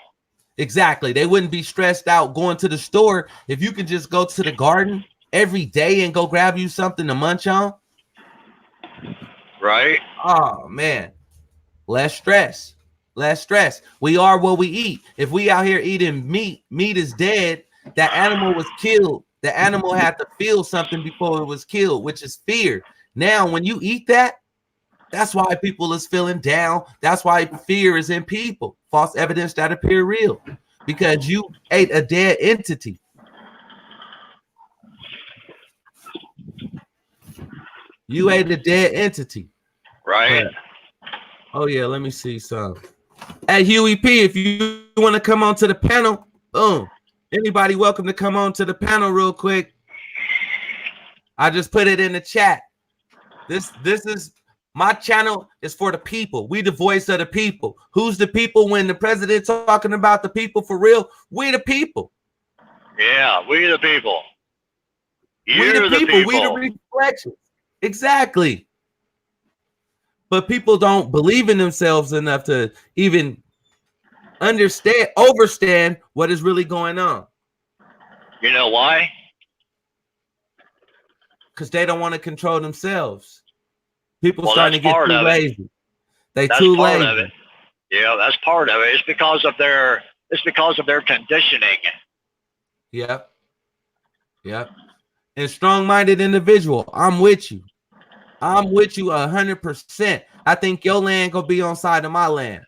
Exactly. They wouldn't be stressed out going to the store if you could just go to the garden every day and go grab you something to munch on. Right. Oh man. Less stress. We are what we eat. If we out here eating meat is dead. That animal was killed. The animal had to feel something before it was killed, which is fear. Now, when you eat that, that's why people is feeling down. That's why fear is in people. False evidence that appear real. Because you ate a dead entity. You ate a dead entity. Right. Oh, yeah. Let me see some. Hey, Huey P, if you want to come on to the panel, boom. Anybody welcome to come on to the panel real quick. I just put it in the chat. This is my channel is for the people. We the voice of the people. Who's the people when the president's talking about the people for real? We the people. Yeah, we the people. You're the people. We the reflection. Exactly. But people don't believe in themselves enough to even overstand what is really going on. You know why? Because they don't want to control themselves. People starting to get too lazy. That's too lazy. Of it. Yeah, that's part of it. It's because of their conditioning. Yep. And strong-minded individual. I'm with you. 100%. I think your land gonna be on side of my land.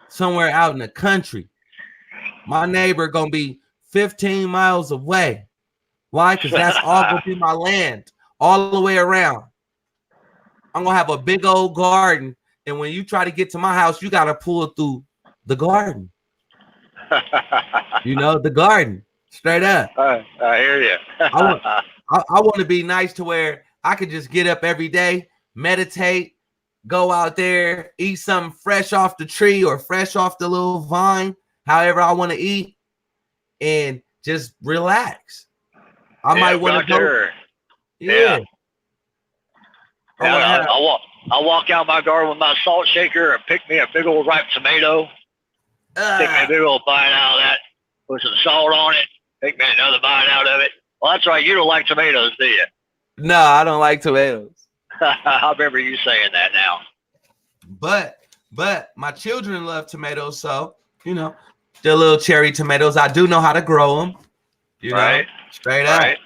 Somewhere out in the country. My neighbor gonna be 15 miles away. Why? Because that's all gonna be my land all the way around. I'm gonna have a big old garden, and when you try to get to my house, you gotta pull through the garden. The garden, straight up. I hear you. I want to be nice to where I could just get up every day, meditate, go out there, eat something fresh off the tree or fresh off the little vine, however I want to eat, and just relax. I might want to go. Yeah. I'll walk out my garden with my salt shaker and pick me a big old ripe tomato. Take me a big old bite out of that. Put some salt on it. Take me another bite out of it. Well, that's right. You don't like tomatoes, do you? No, I don't like tomatoes. I remember you saying that now. But my children love tomatoes, so they're little cherry tomatoes. I do know how to grow them. Straight up.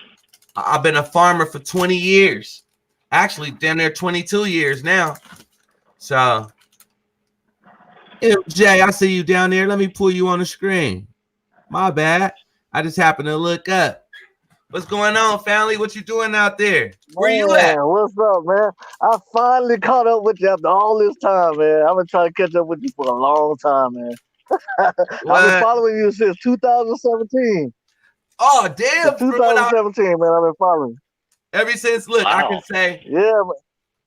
I've been a farmer for 20 years. Actually, down there 22 years now. So, Jay, I see you down there. Let me pull you on the screen. My bad. I just happened to look up. What's going on, family? What you doing out there? Where you at? What's up, man? I finally caught up with you after all this time, man. I've been trying to catch up with you for a long time, man. I've been following you since 2017. Oh, damn. Since 2017, man, I've been following. Ever since, look, I can say, yeah.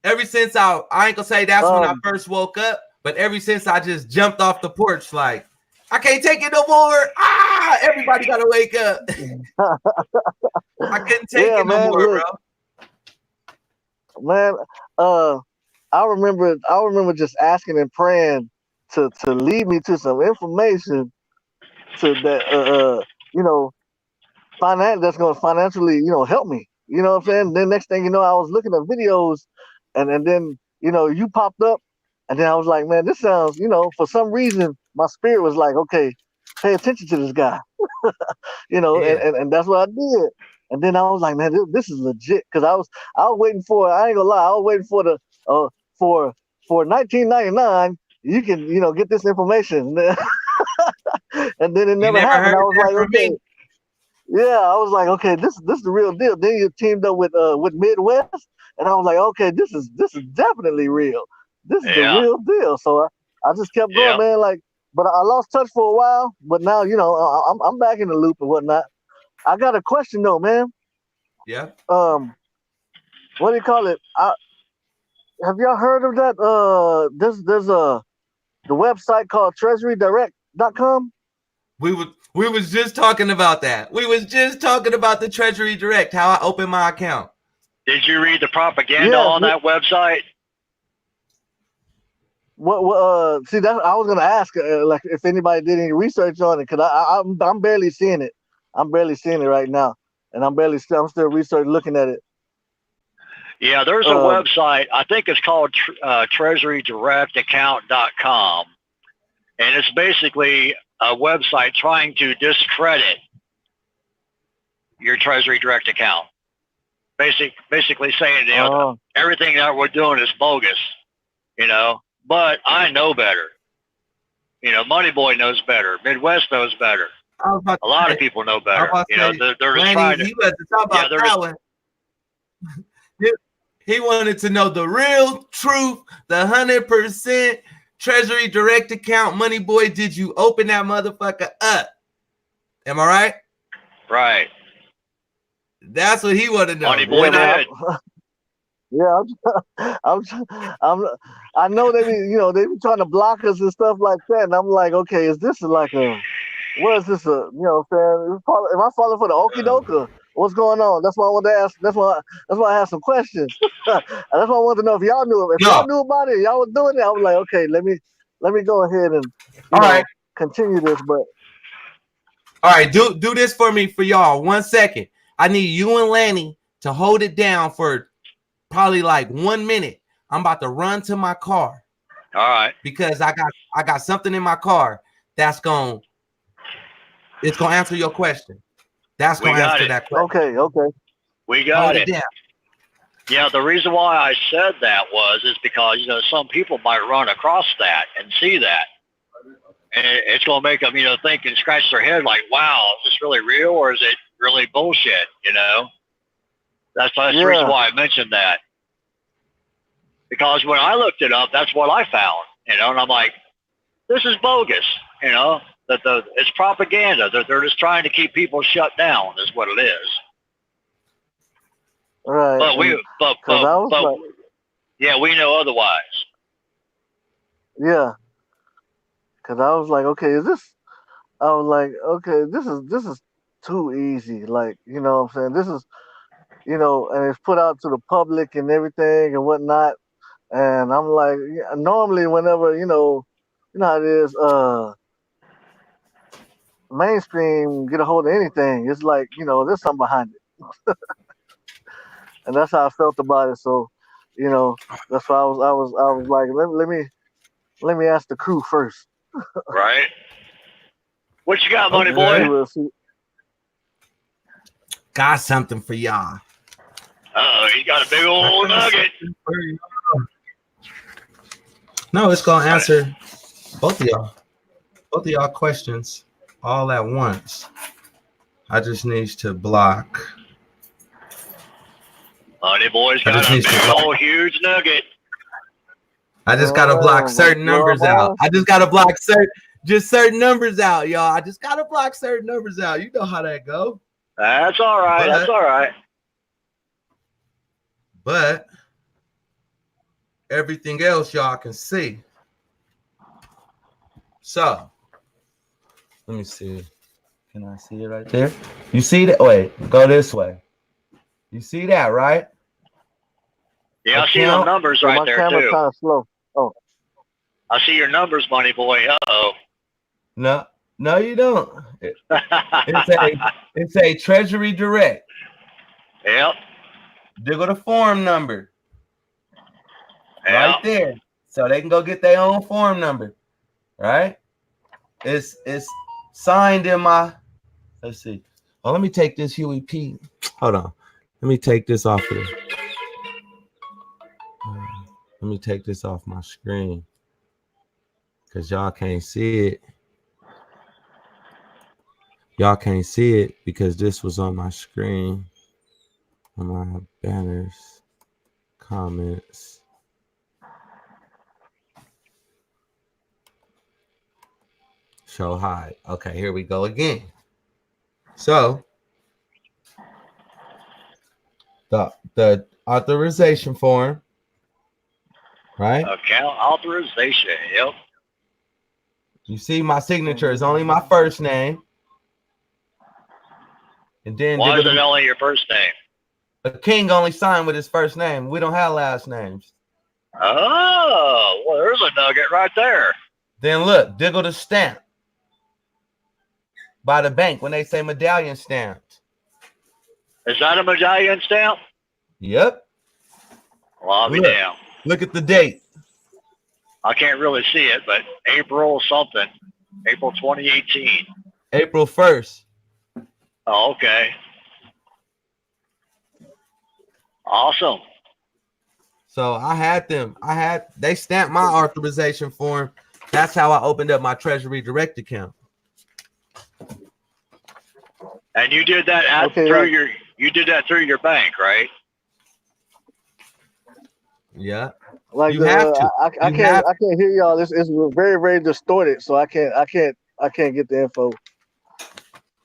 Ever since I ain't gonna say that's when I first woke up, but ever since I just jumped off the porch, like, I can't take it no more. Everybody gotta wake up. I couldn't take it no more, look, bro. Man, I remember just asking and praying to lead me to some information to that that's gonna financially, help me. You know what I'm saying? Then next thing you know, I was looking at videos and then you popped up, and then I was like, man, this sounds, for some reason my spirit was like, okay, pay attention to this guy. And that's what I did. And then I was like, man, this is legit, because I was waiting for, I ain't gonna lie, I was waiting for the for $19.99 you can get this information. And then it never happened. I was like, okay. Yeah, I was like, okay, this is the real deal. Then you teamed up with Midwest, and I was like, okay, this is definitely real. This is the real deal. So I just kept going, man. Like, but I lost touch for a while. But now, I'm back in the loop and whatnot. I got a question though, man. Yeah. What do you call it? Have y'all heard of that? There's the website called TreasuryDirect.com. We was just talking about that. We was just talking about the Treasury Direct, how I opened my account. Did you read the propaganda on that website? What? See, that I was gonna ask, like, if anybody did any research on it, because I'm barely seeing it. I'm barely seeing it right now, and I'm still looking at it. Yeah, there's a website. I think it's called TreasuryDirectAccount.com, and it's basically a website trying to discredit your Treasury Direct account. Basically saying, everything that we're doing is bogus, but I know better. MoneyBoy knows better. Midwest knows better. A lot of people know better. They're just trying to. He wasn't talking about that one. He wanted to know the real truth, the 100% Treasury Direct account. MoneyBoy, did you open that motherfucker up? Am I right? Right. That's what he wanted to know. MoneyBoy did. Yeah, I know they be trying to block us and stuff like that, and I'm like, okay, is this like what is this am I falling for the okie doke? What's going on? That's why I wanted to ask. That's why I have some questions. That's why I wanted to know if y'all knew it. If y'all knew about it, y'all was doing it. I was like, okay, let me go ahead and continue this. But all right, do this for me for y'all. 1 second. I need you and Lanny to hold it down for probably like 1 minute. I'm about to run to my car. All right. Because I got something in my car that's gonna answer your question. That's gonna answer that question. Okay. We got it. Yeah, the reason why I said that is because some people might run across that and see that, and it's gonna make them think and scratch their head like, wow, is this really real or is it really bullshit? That's the reason why I mentioned that. Because when I looked it up, that's what I found, and I'm like, this is bogus, that it's propaganda. They're just trying to keep people shut down is what it is. Right. But we know otherwise. Yeah. Because I was like, okay, this is too easy. Like, what I'm saying? This is, and it's put out to the public and everything and whatnot. And I'm like, normally whenever, how it is, mainstream get a hold of anything, it's like, there's something behind it. And that's how I felt about it. So, that's why I was like, let me ask the crew first. Right. What you got, MoneyBoy? Got something for y'all. Oh, he got a big old nugget. No, it's gonna answer both of y'all questions all at once. I just need to block. MoneyBoy's got a big old huge nugget. I just gotta block certain numbers out. I just gotta block just certain numbers out, y'all. I just gotta block certain numbers out. You know how that go. That's all right. That's all right. But everything else y'all can see. So let me see. Can I see it right there? You see that? Wait, go this way. You see that, right? Yeah, I see the numbers right there too. Kind of slow. Oh, I see your numbers, Money Boy. Uh-oh. No, you don't. It's a Treasury Direct. Yep. They go to form number. Yep. Right there. So they can go get their own form number. Right? It's signed in my, let's see. Oh, let me take this Huey P. Hold on. Let me take this off of it. Let me take this off my screen. Because y'all can't see it. Y'all can't see it because this was on my screen. On my banners. Comments. Show hide. Okay, here we go again. So the authorization form, right? Account authorization. Yep. You see my signature is only my first name. And then why is it only your first name? A king only signed with his first name. We don't have last names. Oh, well, there's a nugget right there. Then look, diggle the stamp by the bank when they say medallion stamped. Is that a medallion stamp? Yep. Well, I'll be down. Look at the date. I can't really see it, but April something. April 2018. April 1st. Oh, okay. Awesome. So they stamped my authorization form. That's how I opened up my Treasury Direct account. And you did that you did that through your bank, right? Yeah. Like you have to. I can't hear y'all. This is very, very distorted, so I can't get the info.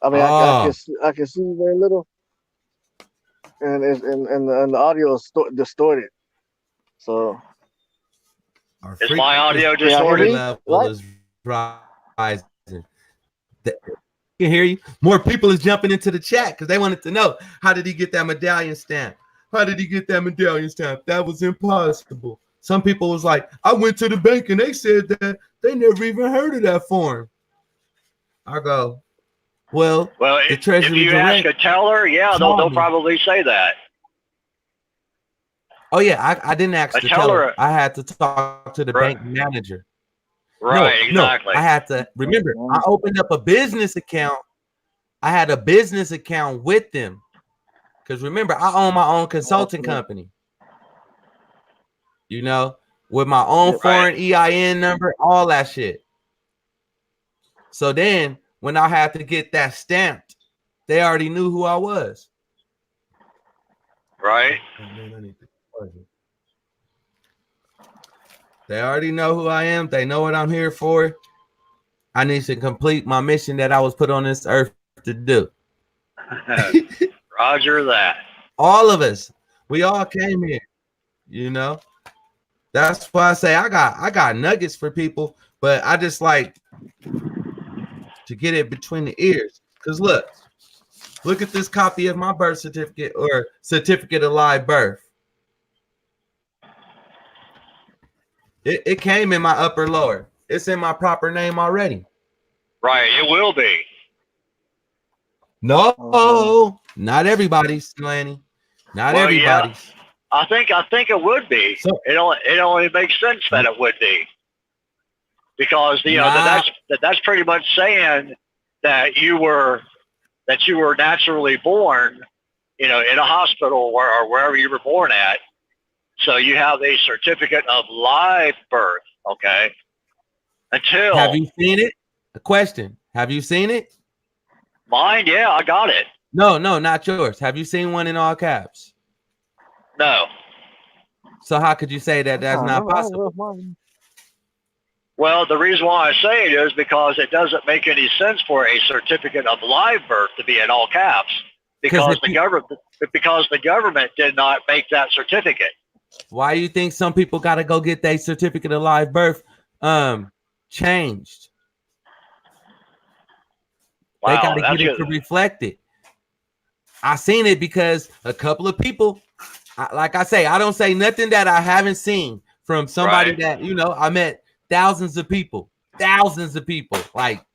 I mean, I can see very little, and the audio is distorted. So is my audio distorted? Level is rising. Can hear you. More people is jumping into the chat because they wanted to know, how did he get that medallion stamp? How did he get that medallion stamp? That was impossible. Some people was like, I went to the bank and they said that they never even heard of that form. I go, well, the Treasury if you Direct, ask a teller, yeah, they'll probably say that. Oh yeah, I didn't ask the teller. I had to talk to the bank manager. Right, exactly. I had to remember. I opened up a business account. I had a business account with them because remember, I own my own consulting company. You know, with my own foreign EIN number, all that shit. So then, when I had to get that stamped, they already knew who I was. Right. They already know who I am. They know what I'm here for. I need to complete my mission that I was put on this earth to do. Roger that. All of us. We all came here. You know? That's why I say I got nuggets for people, but I just like to get it between the ears. Because look at this copy of my birth certificate or certificate of live birth. It came in my upper lower. It's in my proper name already. Right, it will be. No, not everybody's, Lanny. Not everybody's. Yeah. I think it would be. So, it only makes sense that it would be. Because that's pretty much saying that you were naturally born, in a hospital or wherever you were born at. So you have a certificate of live birth, okay? Have you seen it? A question. Have you seen it? Mine, yeah, I got it. No, not yours. Have you seen one in all caps? No. So how could you say that that's not possible? Well, the reason why I say it is because it doesn't make any sense for a certificate of live birth to be in all caps because the government did not make that certificate. Why do you think some people got to go get their certificate of live birth changed? Wow, they got to get it to reflect it. I seen it because a couple of people, like I say, I don't say nothing that I haven't seen from somebody that, you know, I met thousands of people. Like,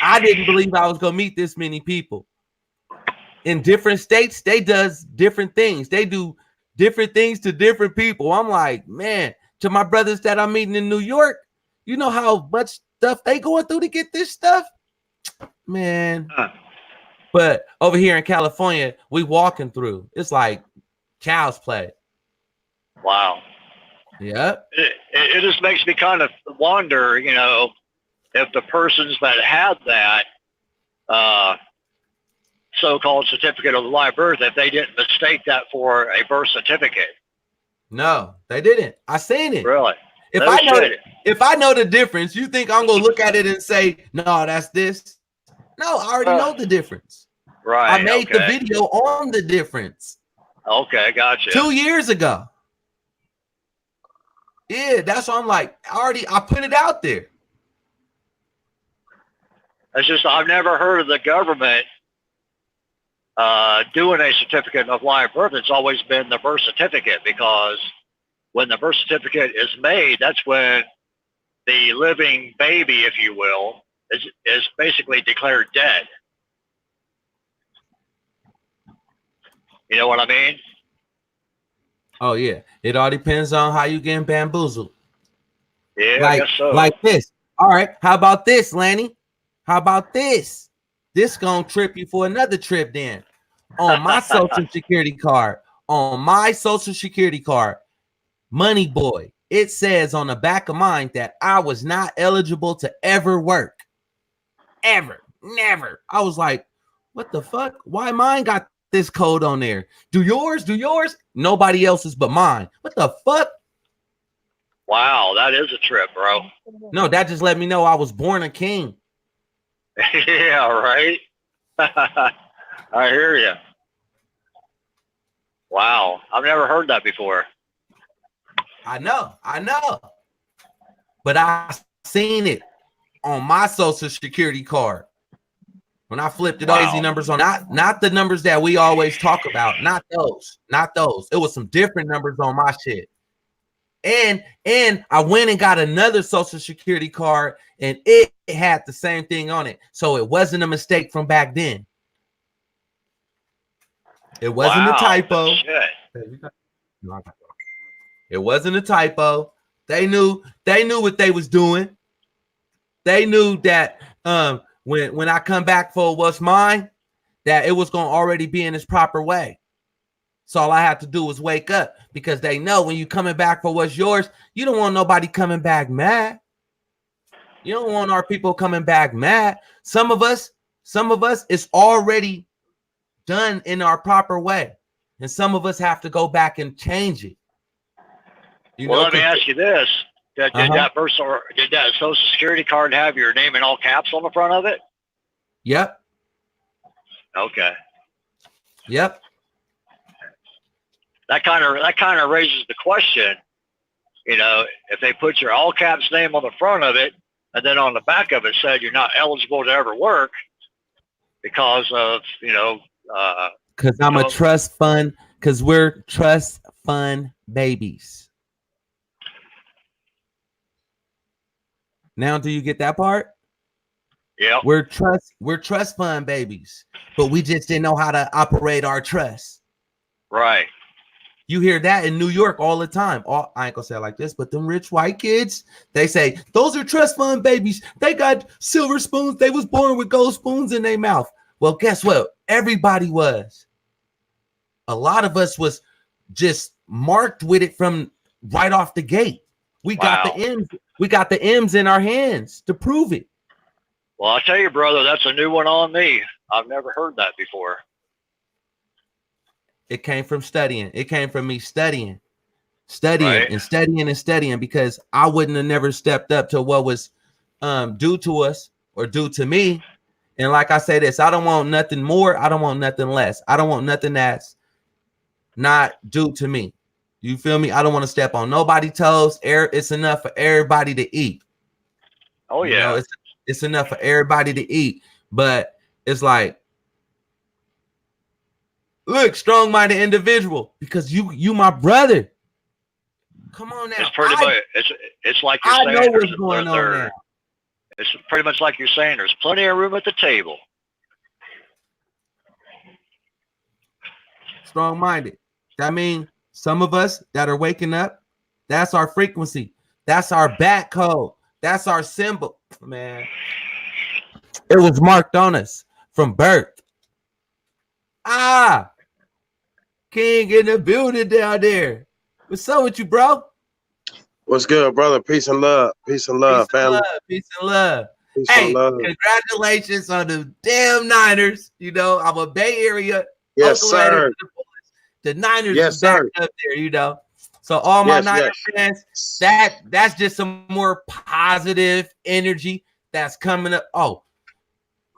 I didn't believe I was going to meet this many people. In different states, they does different things. They do different things to different people. I'm like, man, to my brothers that I'm meeting in New York, you know how much stuff they going through to get this stuff? Man. But over here in California, we walking through. It's like child's play. Wow. Yep. It just makes me kind of wonder, you know, if the persons that had that so-called certificate of live birth, if they didn't mistake that for a birth certificate. No, they didn't. I seen it. Really? If I know the difference, you think I'm gonna look at it and say, no, that's this? No, I already know the difference. Right. I made the video on the difference. Okay, gotcha. 2 years ago. Yeah, that's what I'm like. I put it out there. It's just I've never heard of the government doing a certificate of live birth. It's always been the birth certificate, because when the birth certificate is made, that's when the living baby, if you will, is basically declared dead. You know what I mean? Oh yeah, it all depends on how you getting bamboozled. Yeah, I guess so. Like this. All right, how about this, Lanny? How about this? This gonna trip you for another trip then. On my social security card, Money Boy, it says on the back of mine that I was not eligible to ever work. Ever. Never. I was like, what the fuck? Why mine got this code on there? Do yours? Nobody else's but mine. What the fuck? Wow, that is a trip, bro. No, that just let me know I was born a king. Yeah, right. I hear you. Wow, I've never heard that before. I know. But I seen it on my social security card. When I flipped it, all these numbers on, not the numbers that we always talk about, not those. It was some different numbers on my shit. And I went and got another social security card, and it had the same thing on it. So it wasn't a mistake from back then. It wasn't a typo. It wasn't a typo. They knew what they was doing. They knew that when I come back for what's mine, that it was going to already be in its proper way. So all I have to do is wake up, because they know when you coming back for what's yours, you don't want nobody coming back mad. You don't want our people coming back mad. Some of us, it's already done in our proper way. And some of us have to go back and change it. Let me ask you this. Did that social security card have your name in all caps on the front of it? Yep. Okay. Yep. That kind of raises the question, you know, if they put your all caps name on the front of it, and then on the back of it said you're not eligible to ever work because of, because I'm a trust fund, because we're trust fund babies. Now, do you get that part? Yeah. We're trust fund babies, but we just didn't know how to operate our trust. Right. You hear that in New York all the time. I ain't gonna say it like this, but them rich white kids, they say those are trust fund babies. They got silver spoons. They was born with gold spoons in their mouth. Well, guess what? Everybody was. A lot of us was just marked with it from right off the gate. We got the M's. We got the M's in our hands to prove it. Well, I'll tell you, brother, that's a new one on me. I've never heard that before. It came from studying. It came from me studying studying and studying and studying, because I wouldn't have never stepped up to what was due to us or due to me. And like I say this, I don't want nothing more. I don't want nothing less. I don't want nothing that's not due to me. You feel me? I don't want to step on nobody's toes. It's enough for everybody to eat. Oh, yeah. You know, it's enough for everybody to eat. But it's like, look, strong-minded individual, because you my brother. Come on now. It's pretty much, it's like you're saying. I know what's going on now. It's pretty much like you're saying, there's plenty of room at the table. Strong-minded. That means some of us that are waking up, that's our frequency. That's our back code. That's our symbol, man. It was marked on us from birth. King in the building down there. What's up with you, bro? What's good, brother? Peace and love. Peace and love, family. Peace and love. Peace Hey, and love. congratulations on the damn Niners. You know, I'm a Bay Area. Yes, sir. The Niners Yes, is back sir. up there, you know. So all my Niners fans, that's just some more positive energy that's coming up. Oh,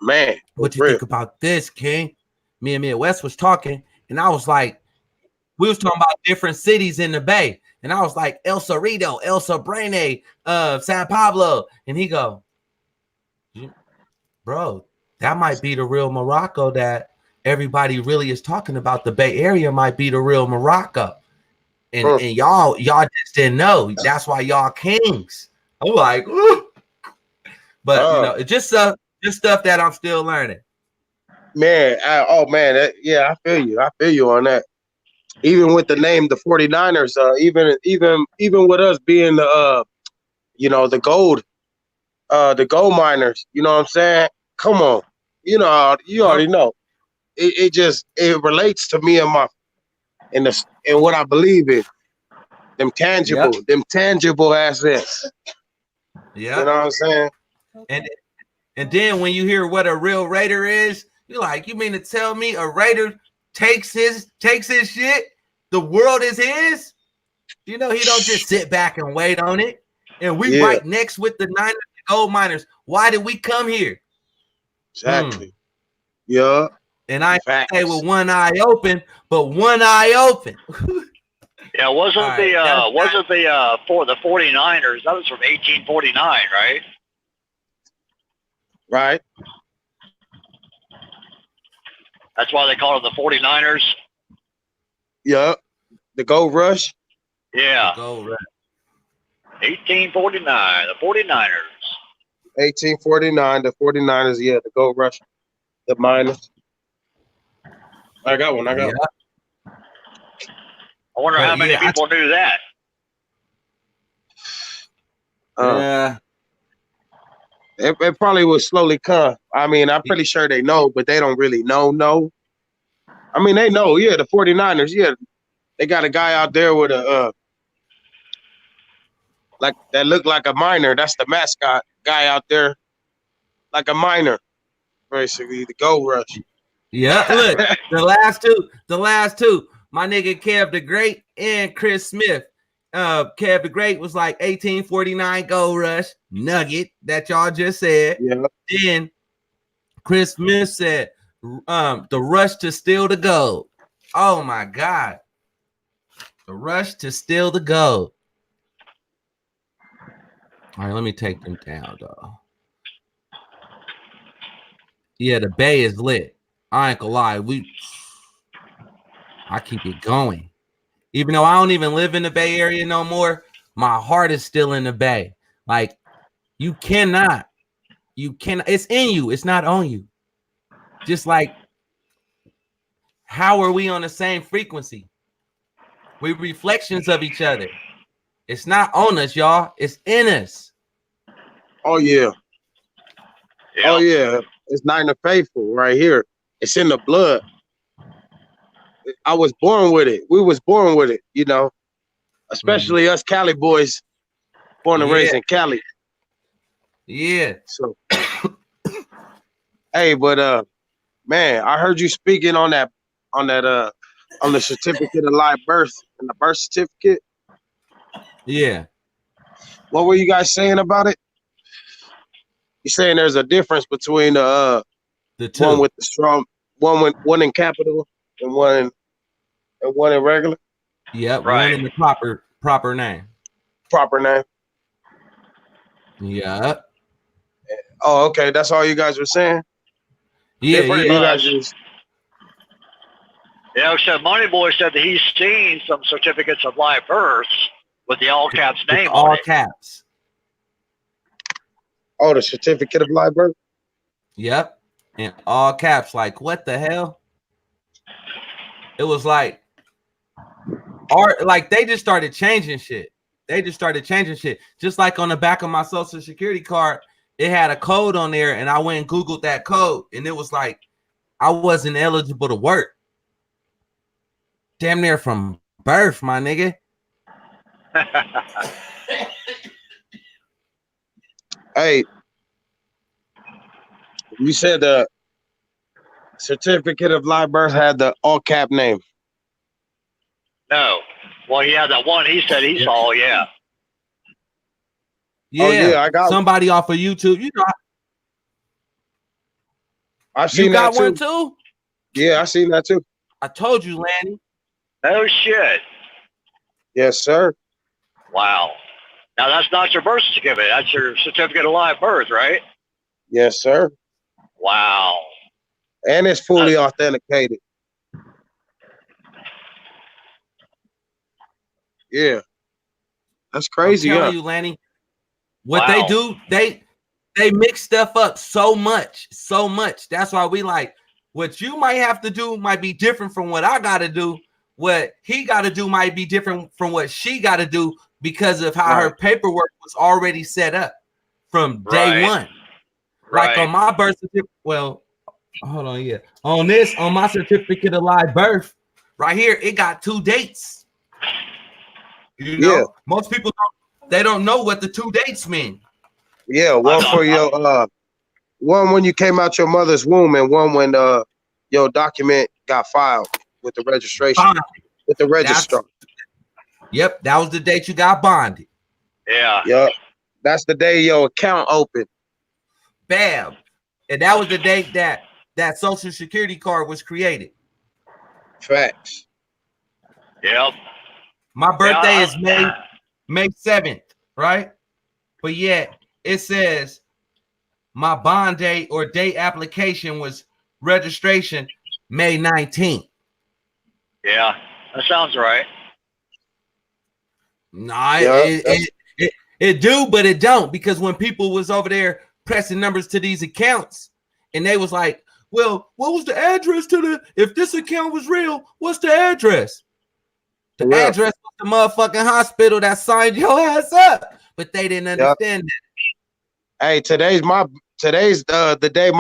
man, what you think about this, King? Me and Midwest was talking, and I was like, we was talking about different cities in the Bay, and I was like, El Cerrito, El Sobrene, San Pablo, and he go, bro, that might be the real Morocco that everybody really is talking about. The Bay Area might be the real Morocco. And y'all just didn't know. That's why y'all kings. I'm like, ooh. But you know, it's just stuff that I'm still learning. Man, I feel you. I feel you on that. Even with the name, the 49ers, even with us being the the gold miners, you know what I'm saying? Come on. You know, you already know. It relates to me and and what I believe in. Them tangible assets. Yeah. You know what I'm saying? And then when you hear what a real Raider is, you're like, you mean to tell me a Raider takes his shit? The world is his? You know, he don't just sit back and wait on it. And we right next with the Niners, gold miners. Why did we come here? Exactly. Yeah. And I say with one eye open, but one eye open. Yeah, wasn't the 49ers? That was from 1849, right? Right. That's why they call them the 49ers. Yeah. The Gold Rush. Yeah. The Gold Rush. 1849, the 49ers. 1849, the 49ers. Yeah, the Gold Rush. The miners. I got one. I wonder how many people knew that. Yeah. It probably will slowly come. I mean, I'm pretty sure they know, but they don't really know. I mean, they know. Yeah, the 49ers. Yeah, they got a guy out there with a like that looked like a miner. That's the mascot guy out there, like a miner, basically the Gold Rush. Yeah, look, the last two, my nigga Kev the Great and Chris Smith. Kev the Great was like 1849 Gold Rush nugget that y'all just said. Yeah. Then Chris Smith said the rush to steal the gold. Oh my God. The rush to steal the gold. All right, let me take them down, though. Yeah, the Bay is lit. I ain't gonna lie. I keep it going. Even though I don't even live in the Bay Area no more, my heart is still in the Bay. Like, you cannot. It's in you. It's not on you. Just like, how are we on the same frequency? We're reflections of each other. It's not on us, y'all. It's in us. Oh, yeah. Oh, yeah. It's Niner Faithful right here. It's in the blood. I was born with it. We was born with it, you know, especially us Cali boys, born and raised in Cali. Yeah. So, hey, but man, I heard you speaking on the certificate of live birth and the birth certificate. Yeah. What were you guys saying about it? You saying there's a difference between The two. one with the strong, one in capital and one in regular Yep. Right. One in the proper name. proper name. Yep. Oh, okay. That's all you guys were saying. Yeah. pretty You Yeah. much. guys just Yeah, except Money Boy said that he's seen some certificates of live births with the all caps With name all on it. caps. the certificate of live birth. Yep. In all caps. Like, what the hell? It was like art, like they just started changing shit. Just like on the back of my social security card, it had a code on there, and I went and Googled that code, and it was like I wasn't eligible to work. Damn near from birth, my nigga. Hey, you said the certificate of live birth had the all cap name. No. Well, he had that one he said he saw, yeah. Yeah, Oh, yeah, I got somebody off of YouTube. You know, I've you seen got that too. one too. Yeah, I seen that too. I told you, Lanny. Oh, shit. Yes, sir. Wow. Now, that's not your birth certificate. That's your certificate of live birth, right? Yes, sir. Wow. And it's fully authenticated. Yeah. That's crazy, I'm telling huh? you, Lanny. What Wow. they do, they mix stuff up so much. That's why we like what you might have to do might be different from what I got to do. What he got to do might be different from what she got to do because of how her paperwork was already set up from day one. Like on my birth certificate. Well, hold on, yeah. On my certificate of live birth, right here, it got 2 dates. You know, most people don't know what the 2 dates mean. Yeah, one for your one when you came out your mother's womb, and one when your document got filed with the registration with the registrar. Yep, that was the date you got bonded. Yeah. Yep, that's the day your account opened. Bam, and that was the date that social security card was created. Facts. Yep. My birthday is May 7th, right? But yet it says my bond date or date application was registration May 19th. Yeah, that sounds right. Nah, it do, but it don't, because when people was over there pressing numbers to these accounts, and they was like, well, what was the address to if this account was real, what's the address? The address was the motherfucking hospital that signed your ass up, but they didn't understand that. Hey, today's the day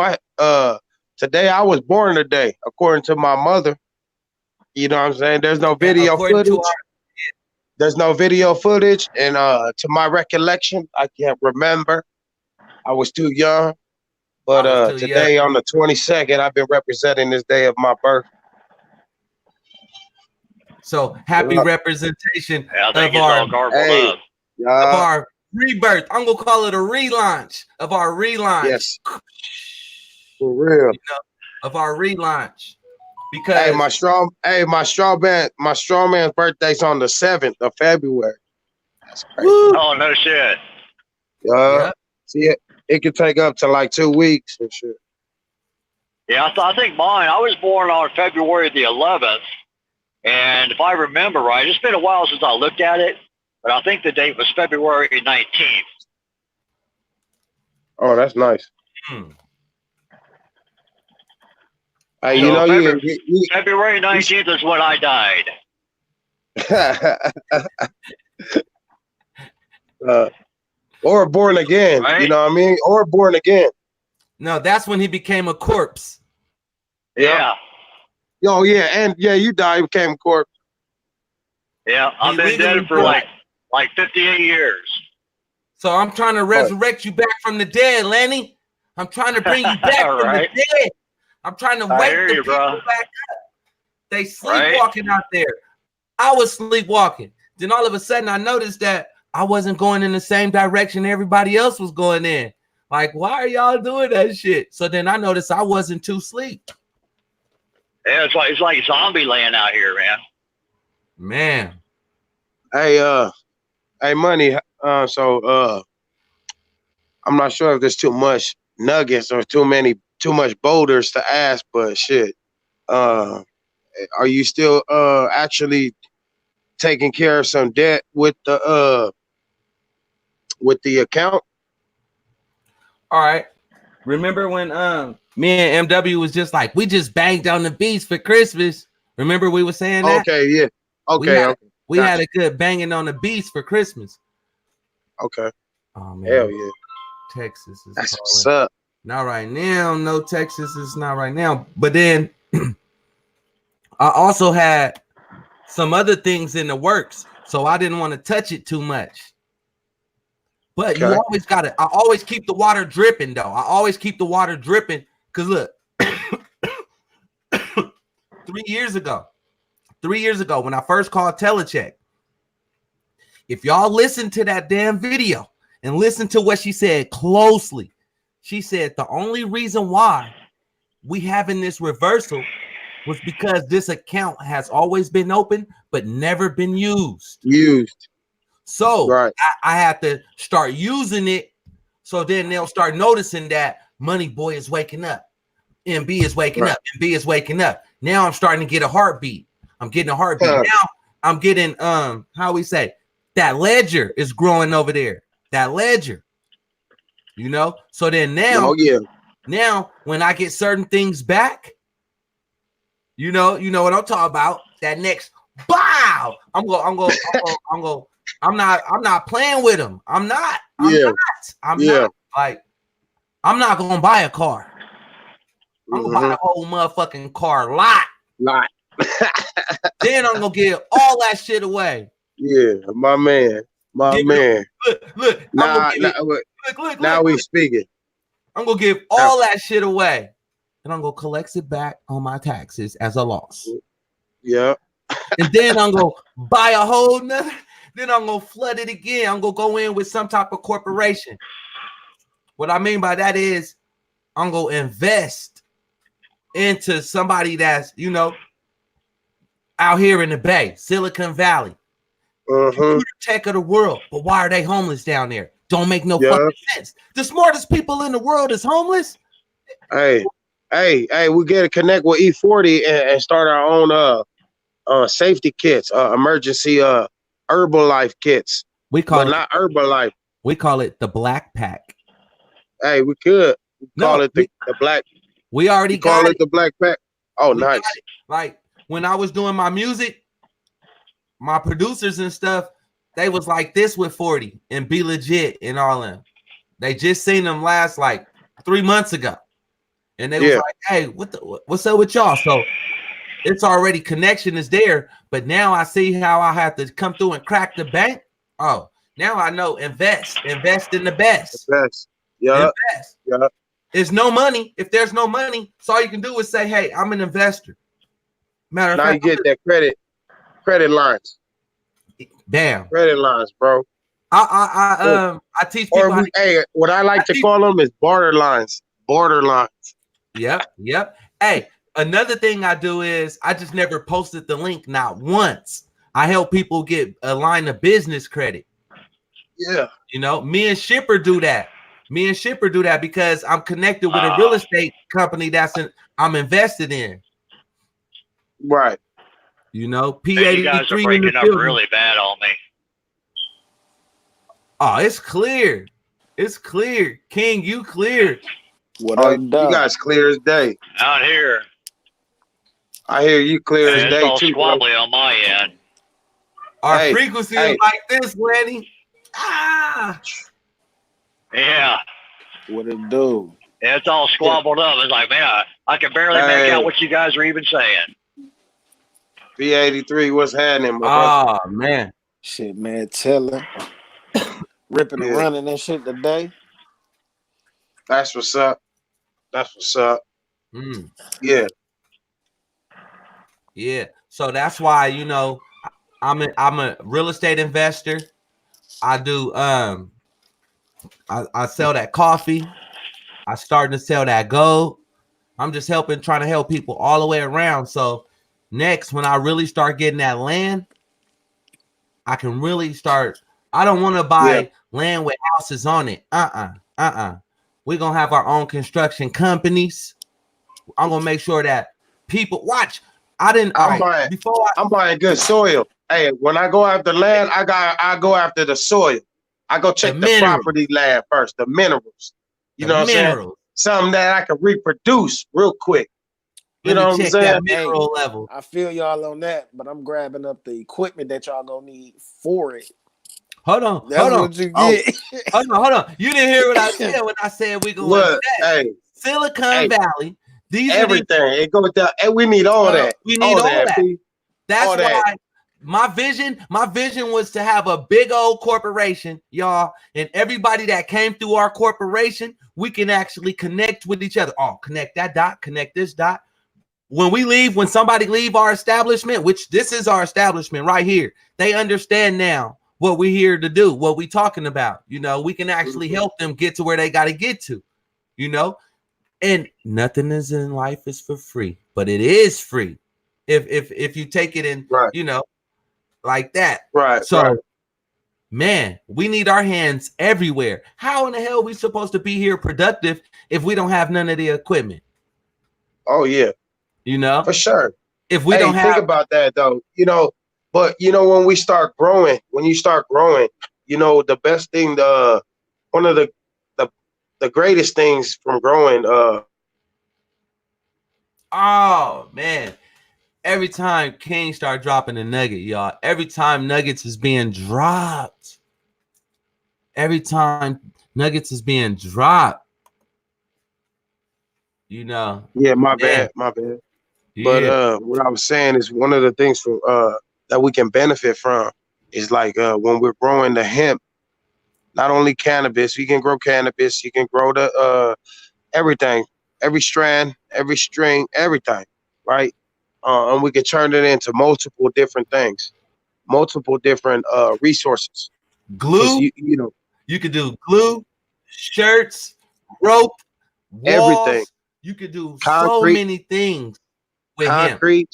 today I was born today, according to my mother. You know what I'm saying? There's no video footage. There's no video footage, and to my recollection, I can't remember. I was too young. But today on the 22nd, I've been representing this day of my birth. So happy representation of our rebirth. I'm gonna call it a relaunch of our relaunch. Yes, for real. You know, of our relaunch. Because my strong man's birthday's on the 7th of February. That's crazy. Oh no shit. See it could take up to like 2 weeks and shit. Yeah, I think mine. I was born on February the 11th, and if I remember right, it's been a while since I looked at it, but I think the date was February 19th. Oh, that's nice. Hey, So you know, February 19th is when I died. Or born again, right? You know what I mean? Or born again. No, that's when he became a corpse. Yeah. Oh yeah, and you died, became a corpse. Yeah, I've been dead for like 58 years. So I'm trying to resurrect you back from the dead, Lanny. I'm trying to bring you back from the dead. I'm trying to wake the people back up. They sleepwalking out there. I was sleepwalking. Then all of a sudden I noticed that I wasn't going in the same direction everybody else was going in. Like, why are y'all doing that shit? So then I noticed I wasn't too sleep. Yeah, it's like zombie land out here, man. Man. Hey, Money. So I'm not sure if there's too much nuggets or too much boulders to ask, but shit. Are you still actually taking care of some debt with the account? All right. Remember when me and MW was just like, we just banged on the beats for Christmas. Remember we were saying that? Okay, yeah. Okay, we had a good banging on the beats for Christmas. Okay. Oh man. Hell yeah. Texas is That's calling. what's up. Not right now. No, Texas is not right now. But then I also had some other things in the works, so I didn't want to touch it too much. But you always got to, I always keep the water dripping, though. I always keep the water dripping. Because look, 3 years ago, when I first called Telecheck, if y'all listen to that damn video and listen to what she said closely, she said the only reason why we having this reversal was because this account has always been open but never been used. So right. I had to start using it, so then they'll start noticing that Money Boy is waking up, MB is waking up, MB is waking up. Now I'm starting to get a heartbeat. I'm getting a heartbeat. Now I'm getting how we say, that ledger is growing over there. That ledger, you know. So then now, now when I get certain things back, you know what I'm talking about. That next bow, I'm not playing with them. I'm not like, I'm not gonna buy a car. I'm gonna buy a whole motherfucking car lot. Then I'm gonna give all that shit away. Yeah, my man. Look. Now we speaking. I'm gonna give all that shit away, and I'm gonna collect it back on my taxes as a loss. Yeah. And then I'm gonna buy a whole nother. Then I'm gonna flood it again. I'm gonna go in with some type of corporation. What I mean by that is I'm gonna invest into somebody that's, you know, out here in the Bay, Silicon Valley, computer tech of the world. But why are they homeless down there? Don't make no fucking sense. The smartest people in the world is homeless. Hey, we gotta connect with E40 and start our own safety kits, emergency Herbalife kits. We call it not Herbalife. We call it the Black Pack. Hey, we could call it the Black. We already call it the Black Pack. Oh, nice. Like when I was doing my music, my producers and stuff, they was like this with 40 and Be Legit and all them. They just seen them last like 3 months ago, and they was like, "Hey, what's up with y'all?" So it's already connection is there, but now I see how I have to come through and crack the bank. Oh, now I know invest in the best. Yeah. There's no money. If there's no money, so all you can do is say, "Hey, I'm an investor." Matter of fact, you get that credit lines. Damn. Credit lines, bro. I teach people. What I like to call them is border lines. Yep. Hey, another thing I do is I just never posted the link, not once. I help people get a line of business credit. Yeah. You know, me and Shipper do that. Because I'm connected with a real estate company I'm invested in. Right. You know, P83. You guys are breaking up really bad on me. Oh, it's clear. King, you clear. You guys clear as day. Out here. I hear you clear as day too. It's all squabbly on my end. Our frequency is like this, Lenny. Yeah. What it do? It's all squabbled up. It's like, man, I can barely make out what you guys are even saying. P83, what's happening, brother? Oh, man. Shit, man, telling. Ripping and running and shit today. That's what's up. Yeah. Yeah. So that's why, you know, I'm a real estate investor. I do I sell that coffee. I starting to sell that gold. I'm just trying to help people all the way around. So next, when I really start getting that land, I can really start. I don't want to buy land with houses on it. We're gonna have our own construction companies. I'm gonna make sure that people watch. I'm buying good soil. Hey, when I go after land, I go after the soil. I go check the property land first, the minerals. You know what I'm saying? Something that I can reproduce real quick. You know what I'm saying? That mineral level. I feel y'all on that, but I'm grabbing up the equipment that y'all gonna need for it. Hold on. What you get. Hold on. You didn't hear what I said when I said we going hey, Silicon Valley. These everything. It goes down. And we need all that. We need all that. That's all why my vision was to have a big old corporation, y'all, and everybody that came through our corporation, we can actually connect with each other. Oh, connect that dot, connect this dot. When somebody leave our establishment, which this is our establishment right here, they understand now what we're here to do, what we talking about. You know, we can actually help them get to where they got to get to, you know, and nothing is in life is for free, but it is free if you take it in, you know, like that. Right. So, man, we need our hands everywhere. How in the hell are we supposed to be here productive if we don't have none of the equipment? Oh, yeah. You know, for sure. If we don't think about that though, you know, but you know, when you start growing, you know, the best thing, one of the greatest things from growing. Oh man, every time King start dropping a nugget, y'all. Every time Nuggets is being dropped. Every time Nuggets is being dropped. You know. Yeah, my bad. But what I was saying is one of the things from that we can benefit from is like when we're growing the hemp, not only cannabis, you can grow cannabis, you can grow the everything, every strand, every string, everything, right? And we can turn it into multiple different things, multiple different resources. Glue, you know, you could do glue, shirts, rope, walls. Everything. You could do Concrete. So many things. Concrete,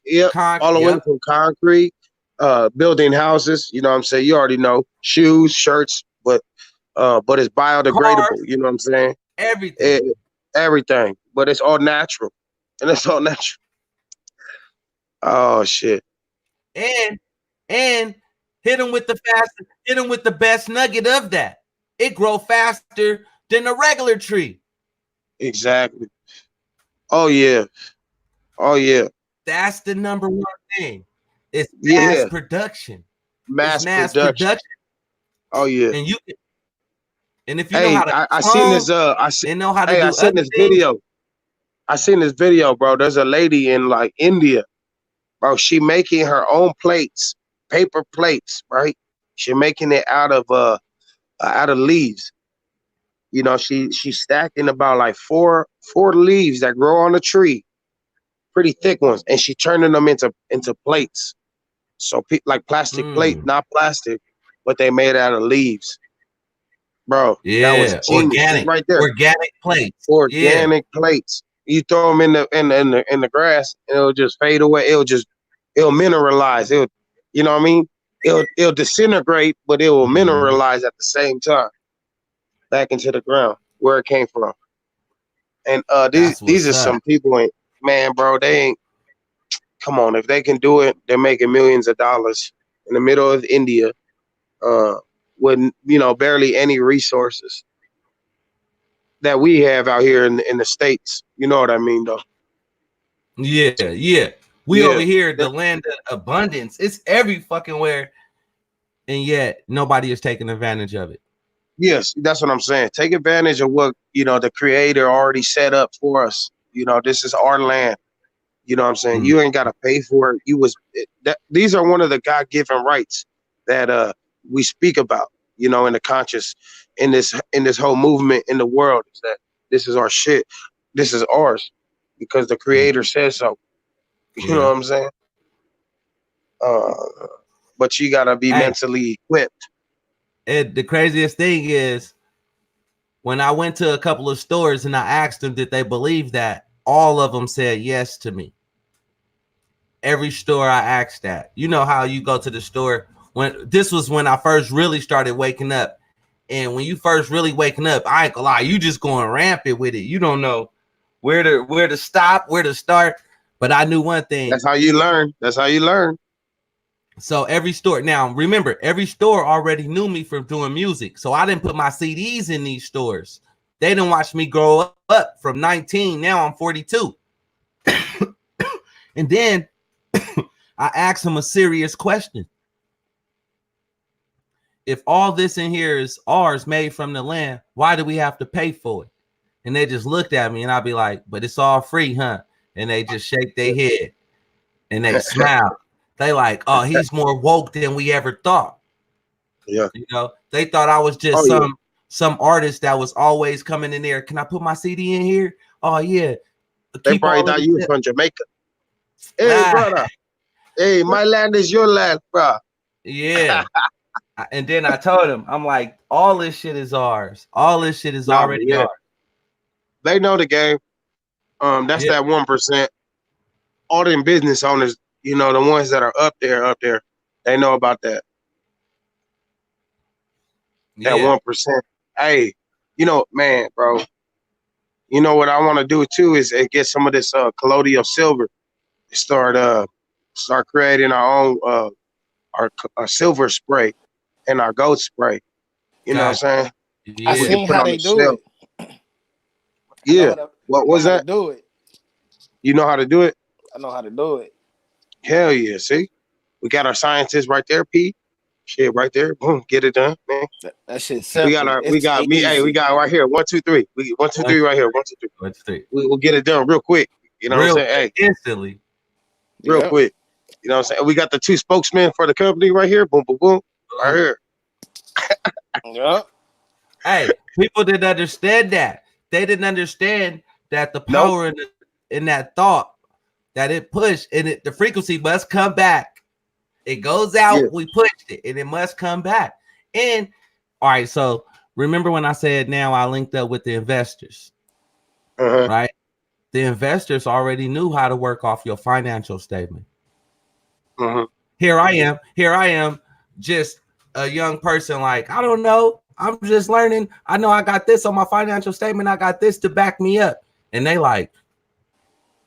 yep, all the way from concrete, building houses, you know what I'm saying? You already know, shoes, shirts, but it's biodegradable, cars, you know what I'm saying? Everything. But it's all natural. And it's all natural. Oh shit. And hit them with the best nugget of that. It grow faster than a regular tree. Exactly. Oh yeah. That's the number one thing. It's mass production. Mass production. Oh yeah. And if you know how to I seen this I seen this video. I seen this video, bro. There's a lady in like India, bro. She making her own plates, paper plates, right? She making it out of leaves. You know, she's stacking about like four leaves that grow on a tree. Pretty thick ones, and she turning them into plates. So like plastic plate, not plastic, but they made out of leaves, bro. Yeah, that was genius. Right there. Organic plates. Plates. You throw them in the grass, and it'll just fade away. It'll mineralize. You know what I mean? It'll disintegrate, but it will mineralize at the same time back into the ground where it came from. And these are some people. Man, bro, they ain't. Come on, if they can do it, they're making millions of dollars in the middle of India, with barely any resources that we have out here in the States. You know what I mean, though? Yeah. We over here, the land of abundance. It's every fucking where, and yet nobody is taking advantage of it. Yes, that's what I'm saying. Take advantage of what the Creator already set up for us. This is our land. You know what I'm saying? You ain't got to pay for it. These are one of the God-given rights that we speak about, in the conscious, in this whole movement in the world, is that this is our shit. This is ours because the Creator says so. You know what I'm saying? But you got to be mentally equipped. the craziest thing is when I went to a couple of stores and I asked them, did they believe that? All of them said yes to me. Every store I asked that. You know how you go to the store when this was when I first really started waking up. And when you first really waking up, I ain't gonna lie, you just going rampant with it. You don't know where to stop, where to start. But I knew one thing. That's how you learn. That's how you learn. So every store, now remember, every store already knew me from doing music. So I didn't put my CDs in these stores. They didn't watch me grow up from 19. Now I'm 42. And then I asked them a serious question. If all this in here is ours, made from the land, why do we have to pay for it? And they just looked at me and I'd be like, but it's all free, huh? And they just shake their head and they smile. They like, oh, he's more woke than we ever thought. Yeah. You know, they thought I was just some artist that was always coming in there. Can I put my CD in here? Oh, yeah. They probably thought you was from Jamaica. Hey, brother. Hey, my land is your land, bro. Yeah. And then I told him, I'm like, all this shit is ours. All this shit is already ours. They know the game. That's that 1%. All them business owners, you know, the ones that are up there, they know about that. That 1%. Hey, you know, man, bro. You know what I want to do too is get some of this colloidal silver. Start creating our own our silver spray and our gold spray. You know what I'm saying? I seen how they do it. Yeah. What was that? Do it. You know how to do it? I know how to do it. Hell yeah. See? We got our scientists right there, P. Shit right there. Boom. Get it done, man. That shit's simple. We got right here. 1, 2, 3. We 1, 2, 3 right here. 1, 2, 3. 1, 2, 3. We'll get it done real quick. You know what I'm saying? Hey. Instantly. Real quick. You know what I'm saying? We got the 2 spokesmen for the company right here. Boom, boom, boom. Right here. Yeah. Hey, people didn't understand that. They didn't understand that the power in that thought that it pushed and the frequency must come back. It goes out, we pushed it, and it must come back. And all right, so remember when I said now I linked up with the investors, right? The investors already knew how to work off your financial statement. Here I am, just a young person, like, I don't know. I'm just learning. I know I got this on my financial statement. I got this to back me up. And they like,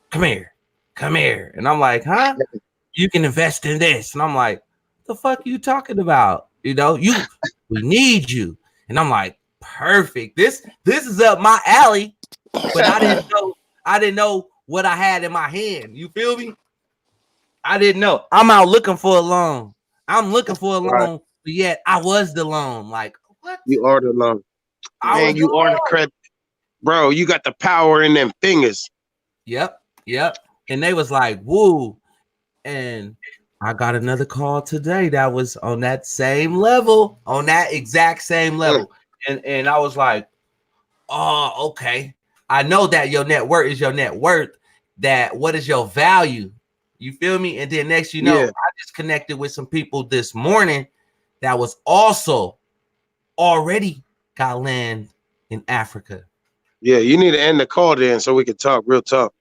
come here. And I'm like, huh? You can invest in this. And I'm like, the fuck are you talking about? You know, we need you. And I'm like, perfect. This is up my alley. But I didn't know what I had in my hand. You feel me? I didn't know. I'm out looking for a loan. I'm looking for a loan, but yet I was the loan. Like, what? You are the loan. Man, you are the credit. Bro, you got the power in them fingers. Yep. And they was like, woo. And I got another call today that was on that same level, on that exact same level. And I was like, oh, okay. I know that your net worth is your net worth. That what is your value? You feel me? And then next, you know, I just connected with some people this morning that was also already got land in Africa. Yeah, you need to end the call then so we can talk real talk.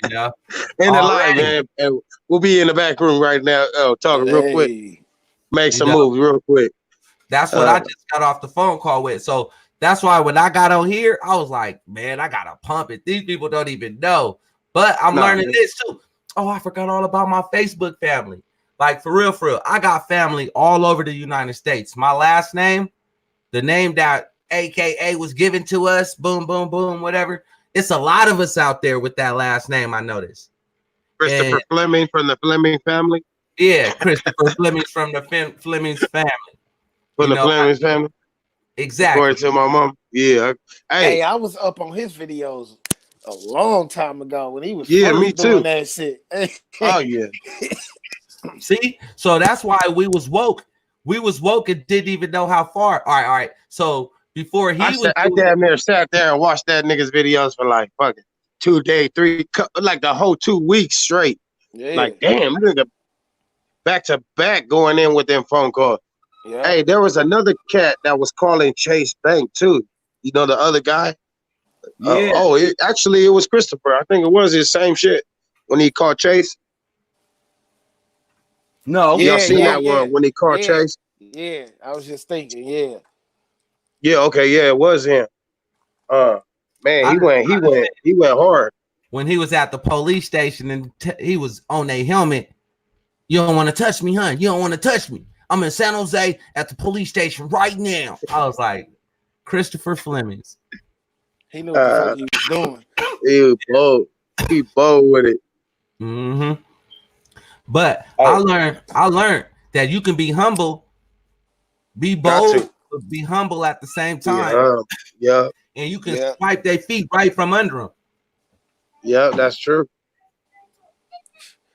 You know, end the line, man. And we'll be in the back room right now, talking real quick. Make some moves real quick. That's what I just got off the phone call with. So that's why when I got on here, I was like, man, I gotta pump it. These people don't even know, but I'm learning this too. Oh, I forgot all about my Facebook family. Like for real. I got family all over the United States. My last name, the name that AKA was given to us, boom, boom, boom, whatever. It's a lot of us out there with that last name, I noticed. Christopher Fleming from the Fleming family? Yeah, Christopher Fleming from the Fleming's family. From the Fleming's family? Exactly. According to my mom. Yeah. Hey, I was up on his videos a long time ago when he was me too. doing that shit. Oh yeah. See, so that's why we was woke. We was woke and didn't even know how far. All right. So before I damn near sat there and watched that nigga's videos for like fucking 2 days, 3, like the whole 2 weeks straight. Yeah. Like damn, nigga, back to back going in with them phone calls. Yeah. Hey, there was another cat that was calling Chase Bank too. You know the other guy? Yeah. Actually it was Christopher. I think it was his same shit when he called Chase. No. Y'all seen that one when he called Chase? Yeah, I was just thinking, yeah. Yeah, okay, yeah, it was him. Man, he went hard. When he was at the police station and he was on their helmet, you don't want to touch me, huh? You don't want to touch me. I'm in San Jose at the police station right now. I was like, Christopher Flemings. He knew what the fuck he was doing. He was bold. He bold with it. Mm-hmm. But I learned that you can be humble, be bold, but be humble at the same time. Yeah. And you can swipe their feet right from under them. Yeah, that's true.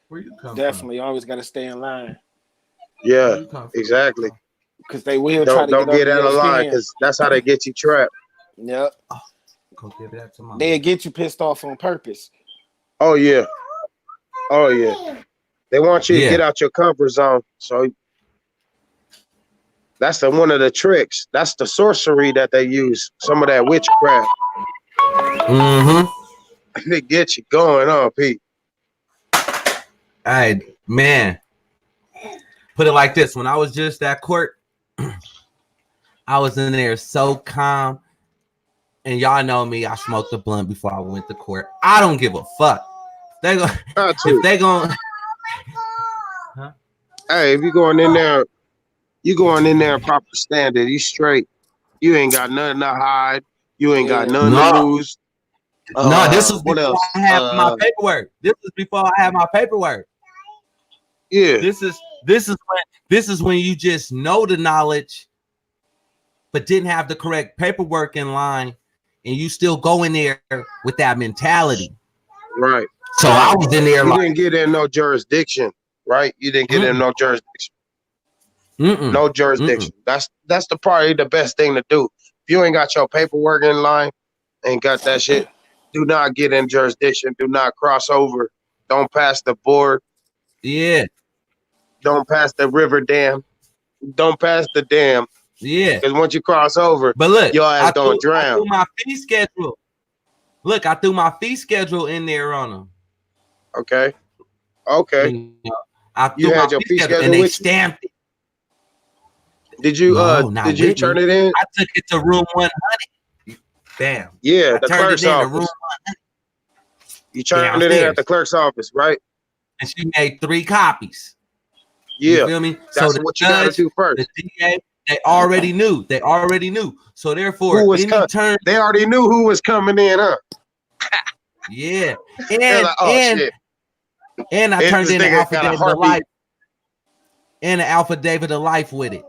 Where you come Definitely always got to stay in line. Yeah, exactly. Because they will don't try to get out of line because that's how they get you trapped. Yep. Go give that to mom. They'll get you pissed off on purpose. Oh yeah. They want you to get out your comfort zone. So that's one of the tricks. That's the sorcery that they use. Some of that witchcraft. Mm-hmm. They get you going on, Pete. Hey, man. Put it like this. When I was just at court, I was in there so calm. And y'all know me, I smoked the blunt before I went to court. I don't give a fuck. If they going Hey, if you going in there proper standard, you straight. You ain't got nothing to hide. You ain't got nothing to lose. No, this was before I had my paperwork. This was before I had my paperwork. Yeah. This is when you just know the knowledge, but didn't have the correct paperwork in line, and you still go in there with that mentality. Right. So I was in there. You didn't get in no jurisdiction, right? You didn't get in no jurisdiction. No jurisdiction. That's probably the best thing to do. If you ain't got your paperwork in line, ain't got that shit, do not get in jurisdiction. Do not cross over. Don't pass the board. Yeah. Don't pass the river dam. Don't pass the dam. Yeah. Because once you cross over, but look, your ass gonna drown. I threw my fee schedule. Look, I threw my fee schedule in there on them. Okay. I threw my fee schedule and they stamped it. Did you turn it in? I took it to room 100. Bam. Yeah, the clerk's office. You turned it in at the clerk's office, right? And she made 3 copies. Yeah. You feel me? That's what you gotta do first. The DA, they already knew. So therefore, they already knew who was coming in, huh? Yeah. And I turned in an affidavit of life. And an affidavit of life with it.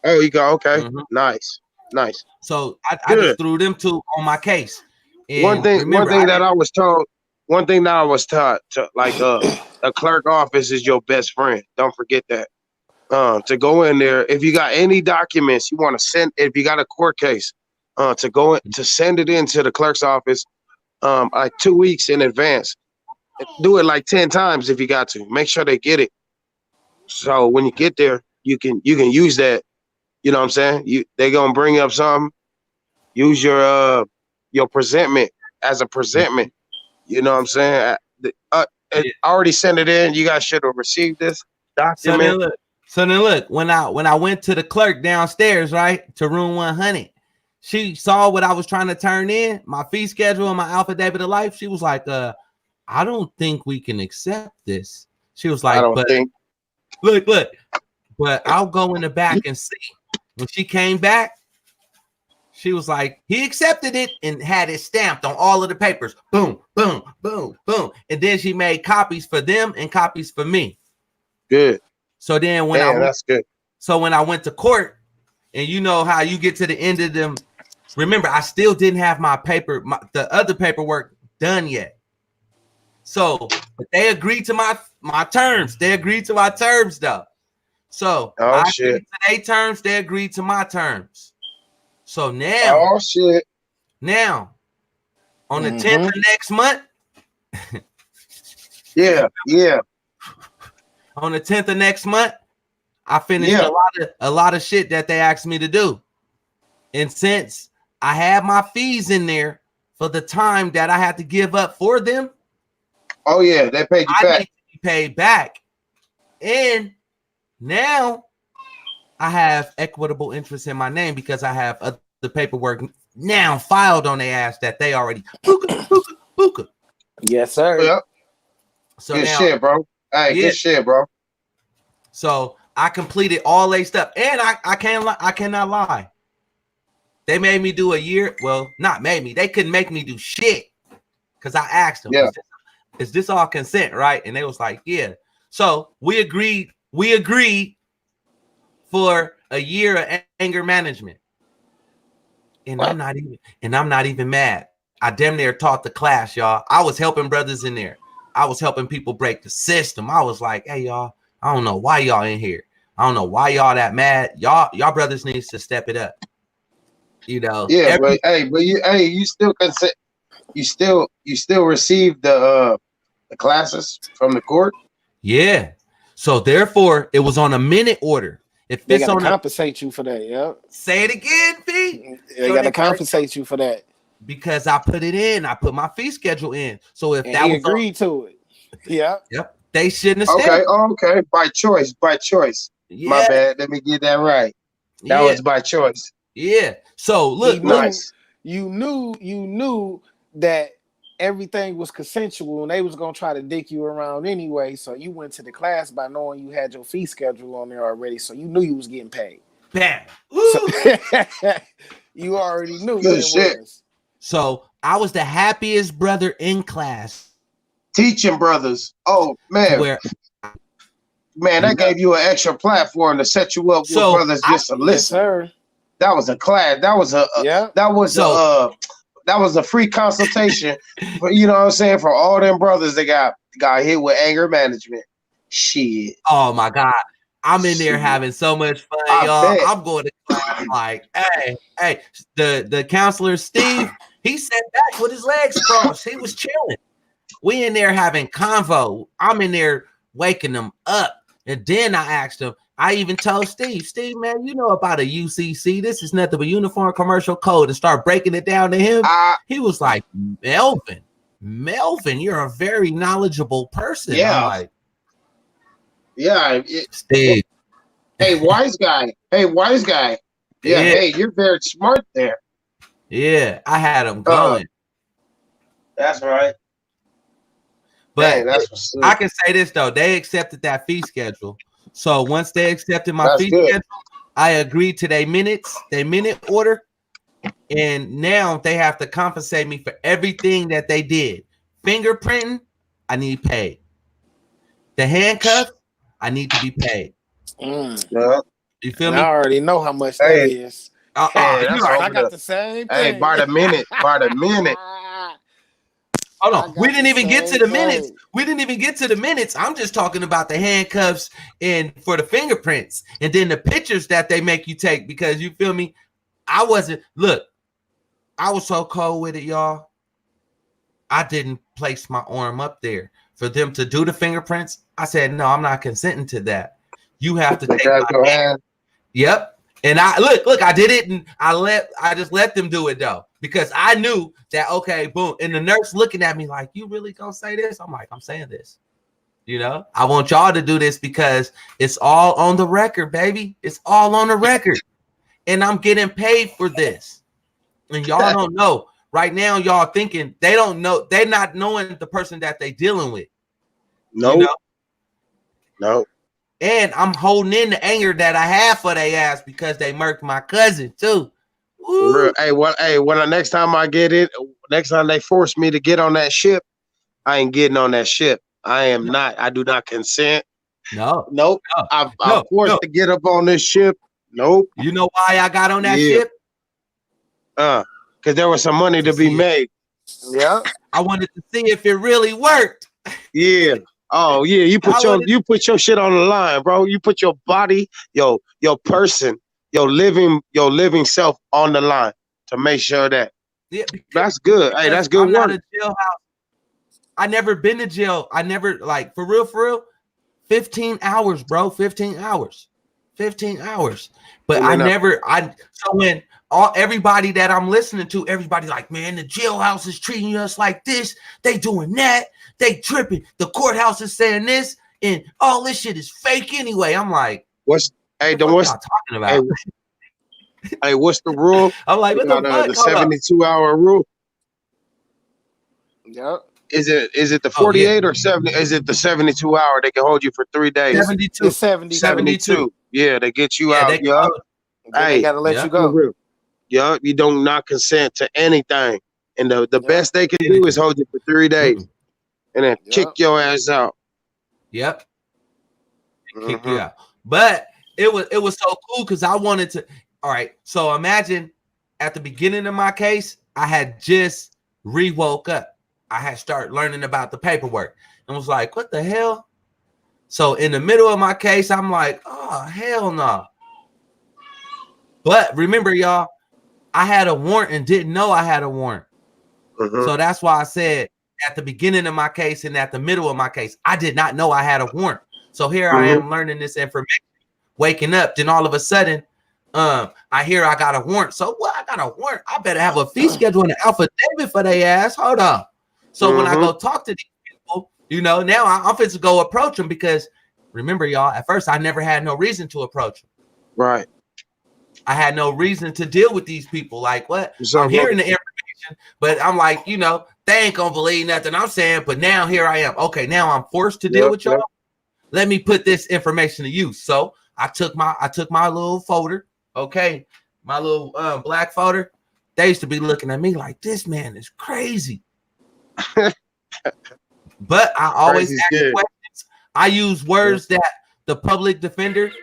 Oh, you go, okay. Nice. So I just threw them 2 on my case. And one thing that I was taught, like a clerk office is your best friend. Don't forget that. To go in there, if you got any documents you want to send, if you got a court case, to send it into the clerk's office, like 2 weeks in advance. Do it like 10 times if you got to. Make sure they get it. So when you get there, you can use that. You know what I'm saying? They gonna bring up something. Use your presentment as a presentment. You know what I'm saying? I already sent it in. You guys should have received this document. So then look, when I went to the clerk downstairs, right, to room 100, she saw what I was trying to turn in, my fee schedule and my affidavit of life. She was like, I don't think we can accept this. She was like, look, but I'll go in the back and see. When she came back, she was like, he accepted it and had it stamped on all of the papers. Boom, boom, boom, boom. And then she made copies for them and copies for me. Good. So then when I went to court, and you know how you get to the end of them. Remember, I still didn't have my the other paperwork done yet. So but they agreed to my terms. They agreed to my terms though. So I agreed to their terms, they agreed to my terms. So now, now on the 10th of next month, yeah. On the 10th of next month, I finished a lot of shit that they asked me to do. And since I had my fees in there for the time that I had to give up for them. Oh yeah, they paid you back. Need to be paid back. And now I have equitable interest in my name because I have other paperwork now filed on their ass that they already booka. Yes, sir. Yep. So good now, shit, bro. Hey, good shit, bro. So I completed all their stuff, and I cannot lie. They made me do a year. Well, not made me. They couldn't make me do shit because I asked them, is this all consent, right? And they was like, yeah. So we agreed for a year of anger management. And I'm not even mad. I damn near taught the class, y'all. I was helping brothers in there. I was helping people break the system. I was like, hey, y'all, I don't know why y'all in here. I don't know why y'all that mad. Y'all brothers needs to step it up. You know. Yeah, but you still consent. You still receive the classes from the court. Yeah. So therefore, it was on a minute order. If they gotta compensate you for that, yeah. Say it again, P. They gotta compensate you for that. Because I put it in, I put my fee schedule in. So if and that was agreed to it, yeah. Yep. They shouldn't have said okay. By choice. Yeah. My bad. Let me get that right. That was by choice. Yeah. So look, you knew that everything was consensual and they was gonna try to dick you around anyway. So you went to the class by knowing you had your fee schedule on there already. So you knew you was getting paid. Bam. So, you already knew good shit. Was. So I was the happiest brother in class. Teaching brothers. Oh man. Man, that gave you an extra platform to set you up with brothers just to listen. Sir. That was a class. That was that was a free consultation for, you know what I'm saying, for all them brothers that got hit with anger management. Shit. Oh my God. I'm in there having so much fun, y'all. I'm going to class like, hey, the counselor Steve, he sat back with his legs crossed. He was chilling. We in there having convo. I'm in there waking them up. And then I asked him, I even told Steve, man, you know about a UCC. This is nothing but Uniform Commercial Code, and start breaking it down to him. He was like, Melvin, you're a very knowledgeable person. Yeah. I'm like, yeah. Steve. Hey, wise guy. Yeah, hey, you're very smart there. Yeah, I had him going. That's right. But I can say this though, they accepted that fee schedule. So once they accepted my fee schedule, I agreed to their minute order, and now they have to compensate me for everything that they did. Fingerprinting, I need paid. The handcuffs, I need to be paid. Yeah. You feel me? I already know how much that is. I got the same thing. Hey, by the minute. Hold on. We didn't even get to the minutes. I'm just talking about the handcuffs and for the fingerprints and then the pictures that they make you take, because you feel me? I was so cold with it, y'all. I didn't place my arm up there for them to do the fingerprints. I said, no, I'm not consenting to that. You have to take my hand. Yep. And I look, I did it, and I just let them do it though, because I knew that, okay, boom. And the nurse looking at me like, you really gonna say this? I'm like, I'm saying this. You know, I want y'all to do this because it's all on the record, baby. It's all on the record. And I'm getting paid for this. And y'all don't know. Right now, y'all thinking they don't know, they're not knowing the person that they dealing with. No. You know? No. And I'm holding in the anger that I have for their ass because they murked my cousin too. Woo. Hey, when next time they force me to get on that ship, I ain't getting on that ship. I do not consent. Nope. I'm forced to get up on this ship. Nope. You know why I got on that ship? Because there was some money to be made. Yeah. I wanted to see if it really worked. Yeah. Oh yeah, you put your shit on the line, bro. You put your body, your person, your living self on the line to make sure that. Yeah, that's good. Hey, that's good work. Not a jailhouse. I never been to jail. I never, like, for real, 15 hours, bro. 15 hours. 15 hours. But In and out. so when everybody that I'm listening to, everybody like, man, the jailhouse is treating us like this. They doing that. They tripping. The courthouse is saying this, and all this shit is fake anyway. I'm like, what's what y'all talking about? Hey, what's the rule? I'm like, what the fuck? The 72-hour rule. Yep. Is it the 48 or 70? Is it the 72 hour? They can hold you for 3 days. 72. It's 72. Yeah, they get you out. Yeah. They gotta let you go. Yeah, you don't not consent to anything. And the best they can do is hold you for 3 days and then kick your ass out. Yep. Kick you out. But it was so cool because I wanted to. All right. So imagine at the beginning of my case, I had just woke up. I had started learning about the paperwork and was like, what the hell? So in the middle of my case, I'm like, oh, hell no. But remember, y'all, I had a warrant and didn't know I had a warrant. So that's why I said at the beginning of my case and at the middle of my case, I did not know I had a warrant. So here I am learning this information, waking up. Then all of a sudden, I hear I got a warrant. So what? I got a warrant. I better have a fee schedule and an affidavit for their ass. Hold on. So when I go talk to these people, you know, now I'm fit to go approach them because remember, y'all, at first I never had no reason to approach them. Right. I had no reason to deal with these people. Like what? I'm hearing the information, but I'm like, you know, they ain't gonna believe nothing I'm saying. But now here I am. Okay, now I'm forced to deal with y'all. Let me put this information to use. So I took my little folder. Okay, my little black folder. They used to be looking at me like this man is crazy. But I always ask questions. I use words that the public defender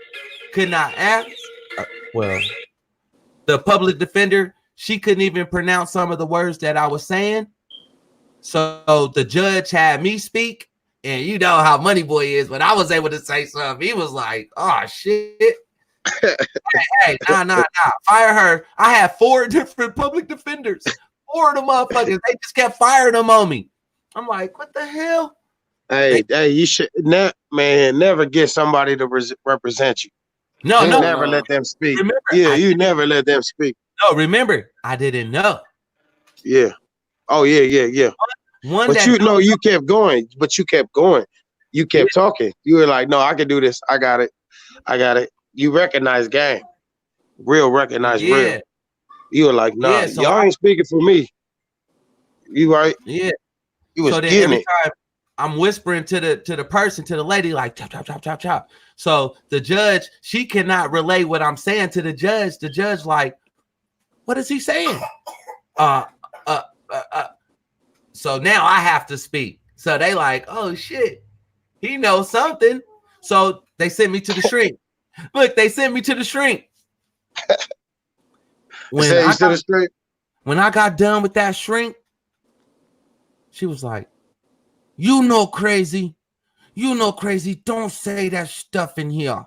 could not ask. Well, the public defender, she couldn't even pronounce some of the words that I was saying. So the judge had me speak, and you know how Money Boy is. When I was able to say something, he was like, "Oh shit." Hey, nah, fire her. I had 4 different public defenders. 4 of the motherfuckers, they just kept firing them on me. I'm like, what the hell? Hey, you should never get somebody to represent you. No, never let them speak. Remember, you never let them speak. No, remember, I didn't know. Yeah. Oh, yeah. But you kept going. But you kept going. You kept talking. You were like, no, I can do this. I got it. You recognize game. Real recognize real. You were like, nah, so y'all ain't speaking for me. You right? Yeah. You was so then getting every time I'm whispering to the person, to the lady, like chop. So the judge, she cannot relay what I'm saying to the judge. The judge, like, what is he saying? So now I have to speak. So they like, oh shit, he knows something. So they sent me to the shrink. Look, they sent me to the shrink. When I got done with that shrink, she was like, you know crazy, don't say that stuff in here.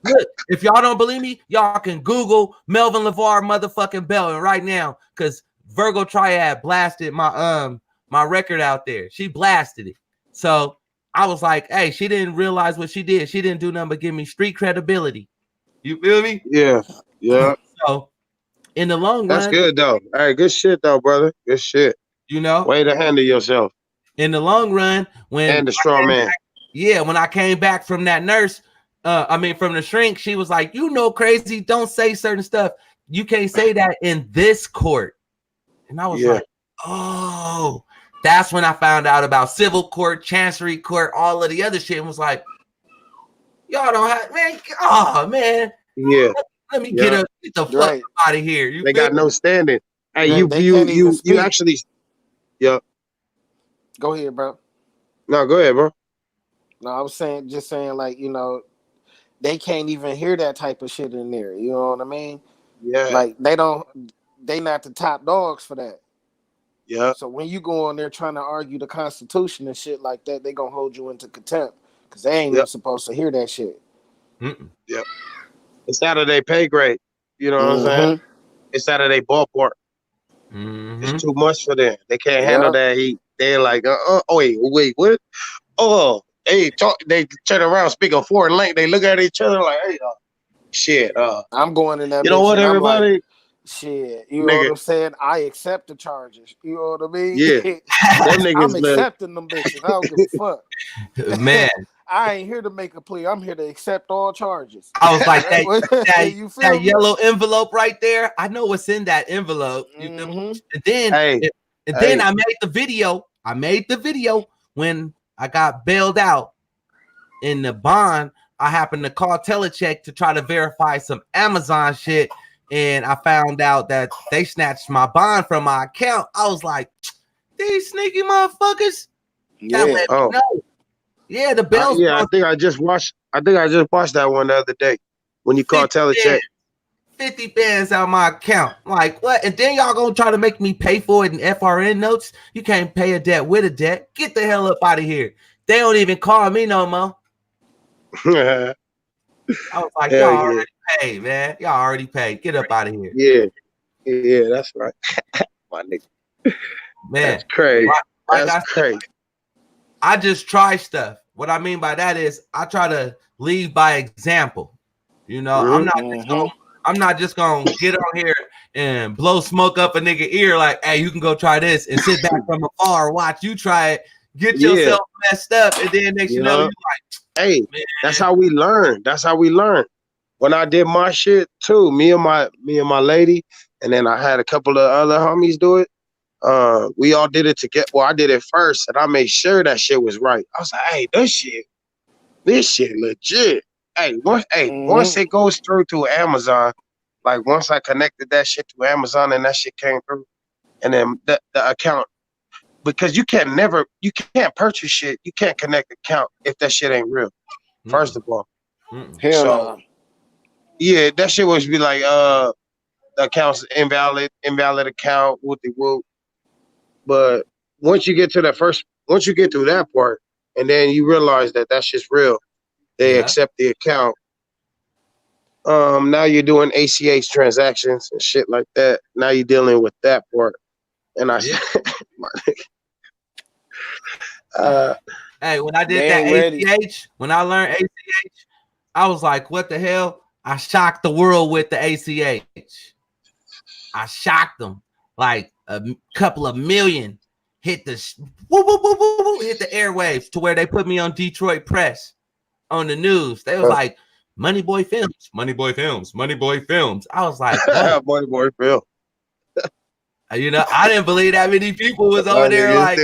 Look, if y'all don't believe me, y'all can Google Melvin LeVar motherfucking Bell right now, because Virgo Triad blasted my record out there. She blasted it. So I was like, hey, she didn't realize what she did. She didn't do nothing but give me street credibility. You feel me? Yeah. So in the long run, that's good though. Hey, good shit though, brother. Good shit. You know, way to handle yourself. In the long run, when the straw man. When I came back from that nurse, from the shrink, she was like, you know, crazy, don't say certain stuff. You can't say that in this court. And I was like, oh, that's when I found out about civil court, chancery court, all of the other shit, and was like, y'all don't have, man. Oh man, Let me get the fuck out of here. They got no standing. Hey, you actually, Go ahead, bro. No, go ahead, bro. No, I was saying, like, you know, they can't even hear that type of shit in there. You know what I mean? Yeah. Like they not the top dogs for that. Yeah. So when you go on there trying to argue the Constitution and shit like that, they gonna hold you into contempt because they ain't even supposed to hear that shit. Yep. It's out of their pay grade. You know what I'm saying? It's out of their ballpark. It's too much for them. They can't handle that heat. They're like, wait, what? Oh, Hey, they turn around, speak a foreign language. They look at each other like, hey, shit. I'm going in that. You know what, everybody? Like, shit, you know Nigga. what I'm saying? I accept the charges. You know what I mean? Yeah. Them I'm niggas accepting them bitches. I don't give a fuck. Man, I ain't here to make a plea. I'm here to accept all charges. I was like, You feel that me? yellow envelope right there. I know what's in that envelope. Mhm. And then, Hey, then I made the video. When I got bailed out in the bond. I happened to call Telecheck to try to verify some Amazon shit, and I found out that they snatched my bond from my account. I was like, these sneaky motherfuckers. Yeah. That let me know. Yeah, the bells. I think I just watched that one the other day when you called Telecheck. 50 bands out my account. Like, what? And then y'all gonna try to make me pay for it in FRN notes? You can't pay a debt with a debt. Get the hell up out of here. They don't even call me no more. I was like, y'all already paid, man. Y'all already paid. Get up out of here. Yeah, that's right. My nigga. Man, that's crazy. That's crazy. I just try stuff. What I mean by that is I try to lead by example. You know, I'm not just gonna get on here and blow smoke up a nigga ear like, hey, you can go try this and sit back from afar, watch you try it, get yourself messed up, and then next you know, you like, hey, man. That's how we learn. That's how we learn. When I did my shit too, me and my lady, and then I had a couple of other homies do it. We all did it together. Well, I did it first, and I made sure that shit was right. I was like, hey, this shit legit. Hey, once it goes through to Amazon, like once I connected that shit to Amazon and that shit came through, and then the account, because you can't purchase shit, you can't connect the account if that shit ain't real. First of all, hell no. Yeah, that shit would be like the account's invalid account, whoop-de-whoop. But once you get through that part, and then you realize that that's just real, they accept the account. Now you're doing ACH transactions and shit like that. Now you're dealing with that part. And I hey, when I did that ACH, when I learned ACH, I was like, what the hell? I shocked the world with the ACH. I shocked them. Like a couple of million hit the hit the airwaves to where they put me on Detroit Press on the news. They was like, MoneyBoyFilmz, MoneyBoyFilmz, MoneyBoyFilmz. I was like, MoneyBoyFilmz. You know, I didn't believe that many people was over there like,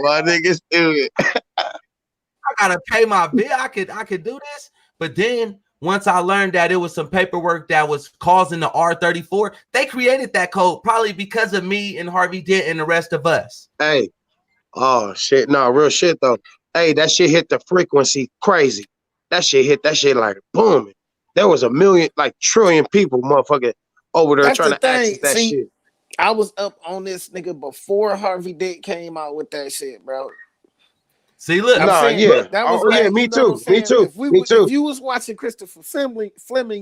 my niggas do it. I gotta pay my bill. I could do this. But then once I learned that it was some paperwork that was causing the R34, they created that code probably because of me and Harvey Dent and the rest of us. Hey, oh shit, no, real shit though. Hey, that shit hit the frequency crazy. That shit hit that shit like boom. There was a million, like trillion people, motherfucker, over there trying to access that shit. I was up on this nigga before Harvey Dent came out with that shit, bro. See, look, that was me too. If you was watching Christopher Fleming,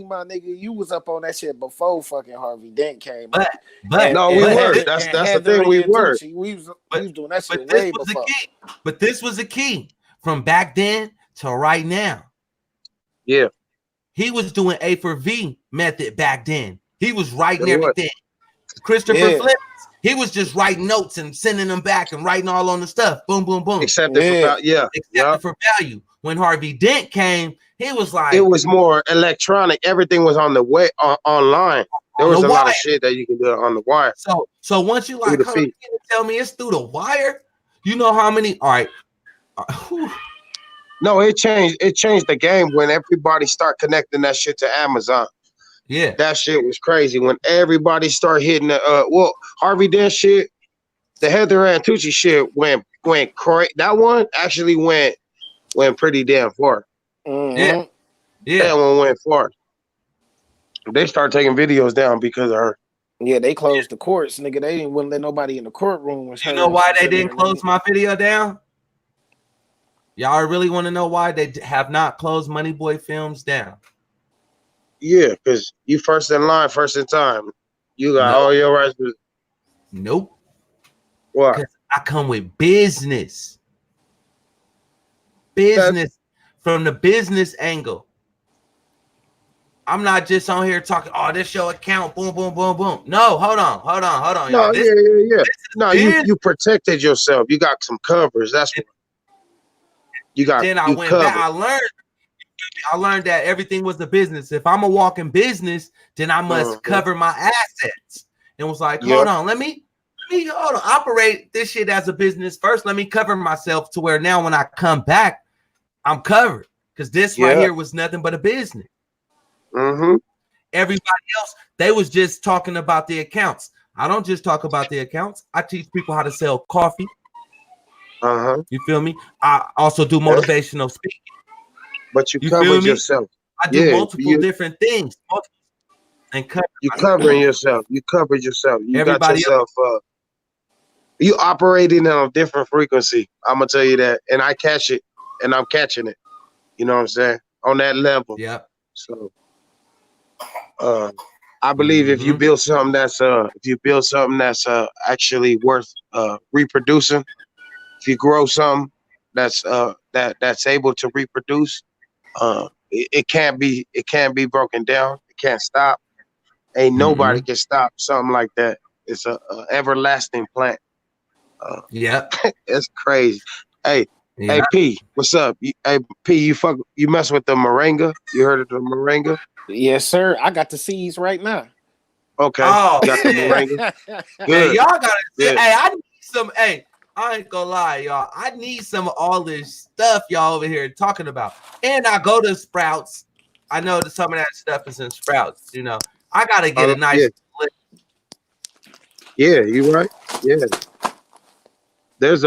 my nigga, you was up on that shit before fucking Harvey Dent came out. But we were. That's the thing. We were. We was doing that shit way before. But this was the key from back then to right now. Yeah, he was doing A for V method back then. He was writing everything. Christopher Fleming, he was just writing notes and sending them back and writing all on the stuff. Boom, boom, boom. Accepted for value. When Harvey Dent came, he was like, it was more electronic. Everything was on the way online. There was a lot of shit that you can do on the wire. So once you like, you tell me it's through the wire. You know how many? All right. No, it changed. It changed the game when everybody start connecting that shit to Amazon. Yeah, that shit was crazy when everybody started hitting the Harvey Dent shit, the Heather Antucci shit went crazy. That one actually went pretty damn far. Yeah, that one went far. They started taking videos down because of her. Yeah, they closed the courts, nigga. They wouldn't let nobody in the courtroom. You know why they didn't close my video down? Y'all really want to know why they have not closed MoneyBoyFilmz down? Yeah, because you first in line, first in time. You got all your rights. Nope. Why? Because I come with business. business angle. I'm not just on here talking, oh, this your account, boom, boom, boom, boom. No, hold on, No, y'all. yeah. No, you protected yourself. You got some covers. That's what you got. Then I went covered. back. I learned that everything was a business. If I'm a walking business, then I must cover my assets. And was like, hold on, let me operate this shit as a business first. Let me cover myself to where now when I come back, I'm covered. Because this right here was nothing but a business. Everybody else, they was just talking about the accounts. I don't just talk about the accounts. I teach people how to sell coffee. You feel me? I also do motivational speaking. But you covered yourself. I do multiple different things. And you covering yourself. You covered yourself. You Everybody got yourself. You operating on a different frequency. I'm gonna tell you that, and I catch it, and I'm catching it. You know what I'm saying? On that level. Yeah. So, I believe if you build something that's actually worth reproducing, if you grow something that's able to reproduce, it can't be broken down. It can't stop. Ain't nobody can stop something like that. It's a everlasting plant. It's crazy. Hey, P, what's up? Hey, P, you mess with the moringa? You heard of the moringa? Yes, sir. I got the seeds right now. Okay. Oh, got the moringa. Good. Y'all gotta. Hey, I need some. Hey, I ain't gonna lie, y'all. I need some of all this stuff y'all over here talking about. And I go to Sprouts. I know that some of that stuff is in Sprouts. You know, I gotta get a nice. Yeah, you right. Yeah. There's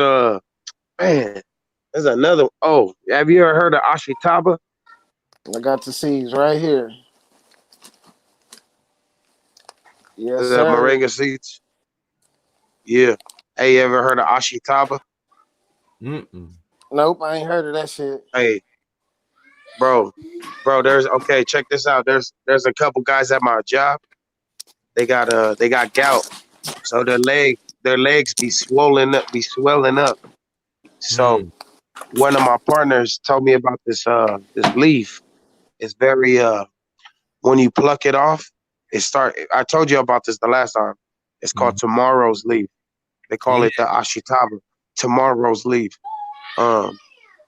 another. Oh, have you ever heard of Ashitaba? I got the seeds right here. Yes, the sir. moringa seeds. Yeah. Hey, you ever heard of Ashitaba? Nope, I ain't heard of that shit. Hey, bro, check this out. There's a couple guys at my job. They got gout, so their legs be swelling up. So one of my partners told me about this leaf. It's very when you pluck it off, I told you about this the last time. It's called tomorrow's leaf. They call it the Ashitaba, tomorrow's leaf.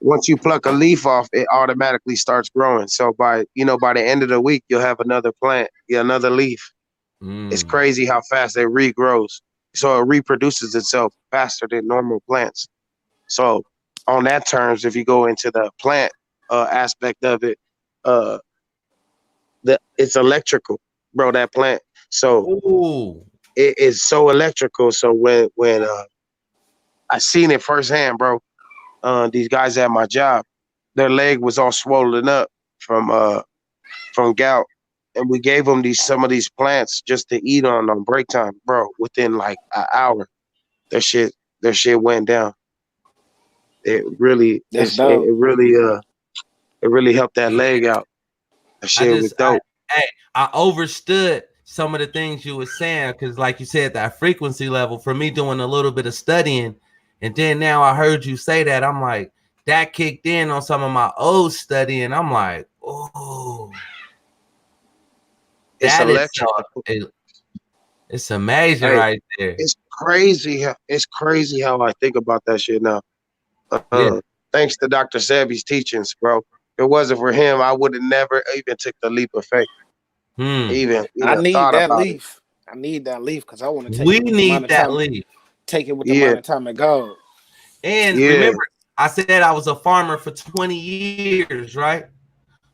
Once you pluck a leaf off, it automatically starts growing. So by the end of the week, you'll have another plant, another leaf. It's crazy how fast it regrows. So it reproduces itself faster than normal plants. So on that terms, if you go into the plant aspect of it, it's electrical, bro, that plant. So it is so electrical. So when I seen it firsthand, bro, these guys at my job, their leg was all swollen up from gout. And we gave them some of these plants just to eat on break time, bro. Within like an hour, their shit went down. It really helped that leg out. That shit was dope. I overstood some of the things you were saying because, like you said, that frequency level for me doing a little bit of studying, and then now I heard you say that, I'm like, that kicked in on some of my old studying. I'm like, oh. It's electric. It's amazing right there. It's crazy. It's crazy how I think about that shit now. Thanks to Dr. Sebi's teachings, bro. If it wasn't for him, I would have never even took the leap of faith. Even I need that leaf. I need that leaf because I want to take we need that leaf. Take it with the amount of time to go. And remember, I said I was a farmer for 20 years, right?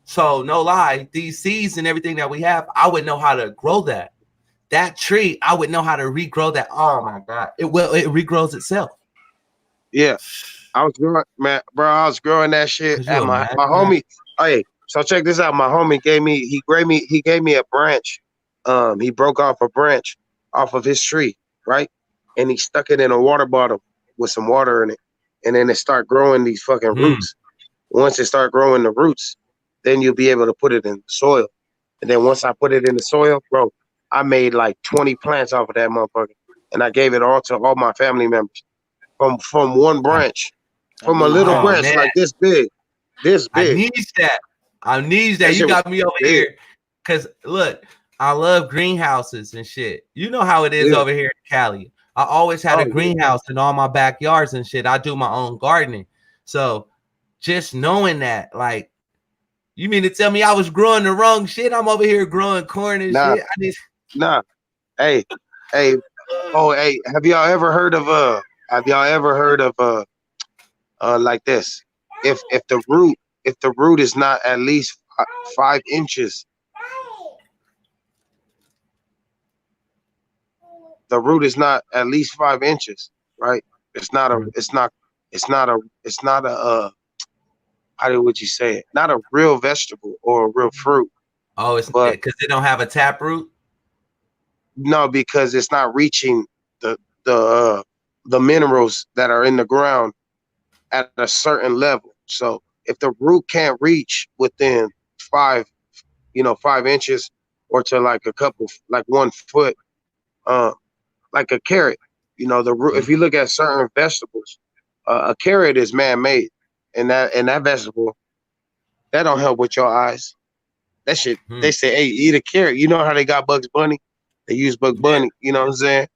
So no lie, these seeds and everything that we have, I would know how to grow that. That tree, I would know how to regrow that. Oh my God. It regrows itself. Yeah. I was growing that shit at my homie. Hey, so check this out. My homie gave me a branch. He broke off a branch off of his tree, right? And he stuck it in a water bottle with some water in it. And then it start growing these fucking roots. Once it start growing the roots, then you'll be able to put it in the soil. And then once I put it in the soil, bro, I made like 20 plants off of that motherfucker. And I gave it all to all my family members from one branch, from a little branch like this big. This I big. need that. I need that. That You shit was got me over big. here. Cause look, I love greenhouses and shit. You know how it is Yeah. over here in Cali. I always had Oh, a greenhouse in all my backyards and shit. I do my own gardening. So just knowing that, like, you mean to tell me I was growing the wrong shit? I'm over here growing corn and nah, shit. I need nah. Hey, hey, oh, hey, have y'all ever heard of like this? If the root is not at least 5 inches, the root is not at least 5 inches, right? It's not a how would you say it? Not a real vegetable or a real fruit. Oh, it's But because they don't have a tap root. no, because it's not reaching the minerals that are in the ground at a certain level. So if the root can't reach within 5 inches or to like a couple, like 1 foot, like a carrot, the root. If you look at certain vegetables, a carrot is man-made, and that vegetable that don't help with your eyes. That shit. They say, hey, eat a carrot. You know how they got Bugs Bunny? They use Bugs Bunny. You know what I'm saying?